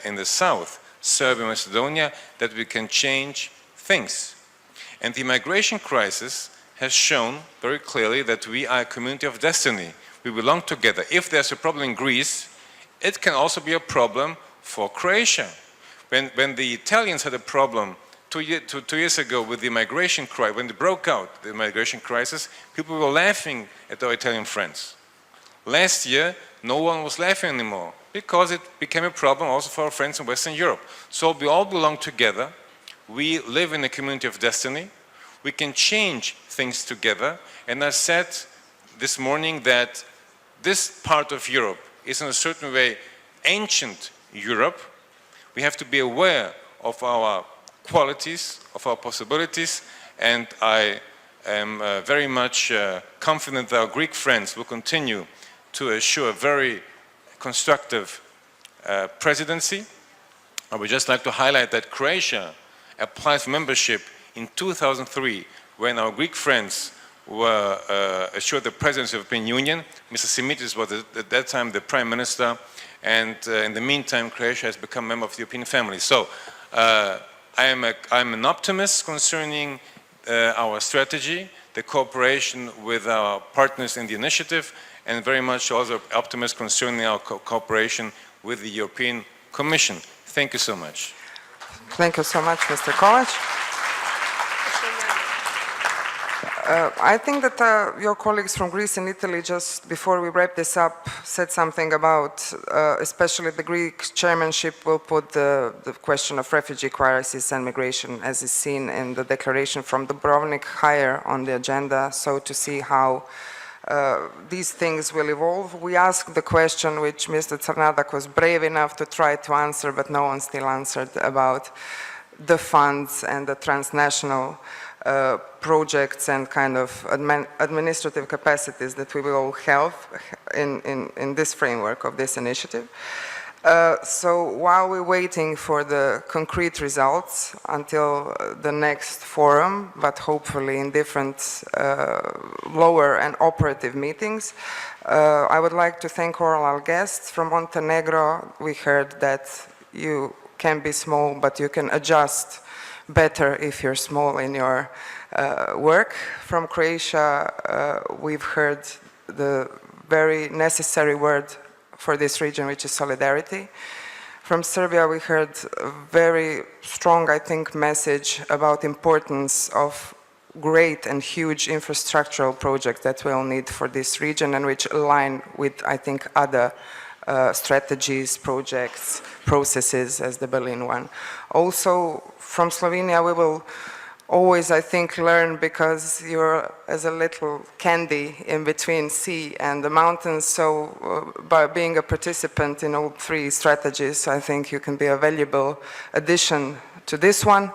in the south, Serbia, Macedonia, that we can change things. And the migration crisis has shown very clearly that we are a community of destiny. We belong together. If there's a problem in Greece, it can also be a problem for Croatia. When the Italians had a problem 2 years ago with the migration crisis, when they broke out the migration crisis, people were laughing at our Italian friends. Last year, no one was laughing anymore because it became a problem also for our friends in Western Europe. So we all belong together. We live in a community of destiny. We can change things together. And I said this morning that this part of Europe is in a certain way ancient Europe. We have to be aware of our qualities, of our possibilities, and I am very much confident that our Greek friends will continue to assure a very constructive presidency. I would just like to highlight that Croatia applied for membership in 2003 when our Greek friends were assured the presidency of the European Union. Mr. Simitis was at that time the Prime Minister, and in the meantime Croatia has become a member of the European family. So I'm an optimist concerning our strategy, the cooperation with our partners in the initiative, and very much also optimist concerning our cooperation with the European Commission. Thank you so much. Thank you so much, Mr. Kovac. I think that your colleagues from Greece and Italy, just before we wrap this up, said something about, especially the Greek chairmanship will put the question of refugee crisis and migration, as is seen in the declaration from Dubrovnik, higher on the agenda, so to see how these things will evolve. We asked the question which Mr. Czarnadak was brave enough to try to answer, but no one still answered, about the funds and the transnational projects and kind of administrative capacities that we will all have in this framework of this initiative. So while we're waiting for the concrete results until the next forum, but hopefully in different lower and operative meetings, I would like to thank all our guests from Montenegro. We heard that you can be small, but you can adjust better if you're small in your work. From Croatia, we've heard the very necessary word for this region, which is solidarity. From Serbia, we heard a very strong, I think, message about importance of great and huge infrastructural projects that we'll need for this region and which align with, I think, other strategies, projects, processes as the Berlin one. Also, from Slovenia, we will always, I think, learn because you're as a little candy in between sea and the mountains. So by being a participant in all three strategies, I think you can be a valuable addition to this one.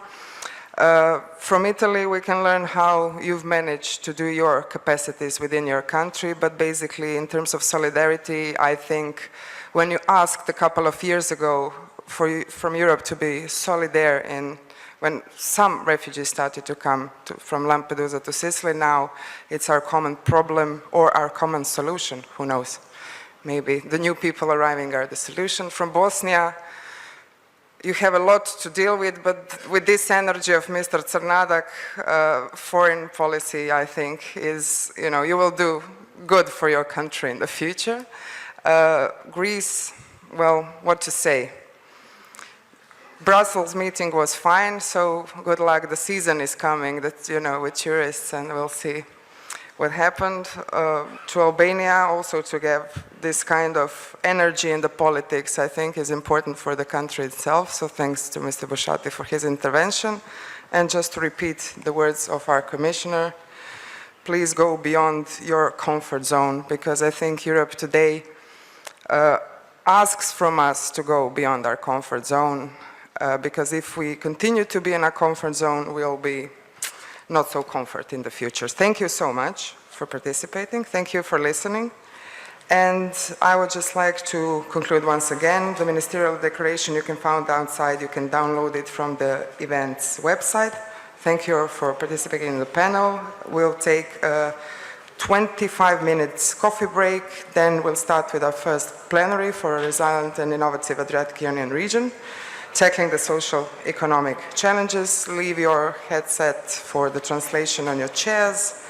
From Italy, we can learn how you've managed to do your capacities within your country, but basically in terms of solidarity, I think when you asked a couple of years ago from Europe to be solidar in when some refugees started to come from Lampedusa to Sicily, now it's our common problem or our common solution, who knows? Maybe the new people arriving are the solution. From Bosnia, you have a lot to deal with, but with this energy of Mr. Crnadak, foreign policy, I think, is, you will do good for your country in the future. Greece, well, what to say? Brussels meeting was fine, so good luck. The season is coming, that, with tourists, and we'll see what happened. To Albania, also to give this kind of energy in the politics, I think is important for the country itself. So thanks to Mr. Bushati for his intervention. And just to repeat the words of our commissioner, please go beyond your comfort zone, because I think Europe today asks from us to go beyond our comfort zone. Because if we continue to be in a comfort zone, we'll be not so comfort in the future. Thank you so much for participating. Thank you for listening. And I would just like to conclude once again. The ministerial declaration you can find outside. You can download it from the event's website. Thank you for participating in the panel. We'll take a 25 minutes coffee break. Then we'll start with our first plenary for a resilient and innovative Adriatic Union region, tackling the social economic challenges. Leave your headset for the translation on your chairs.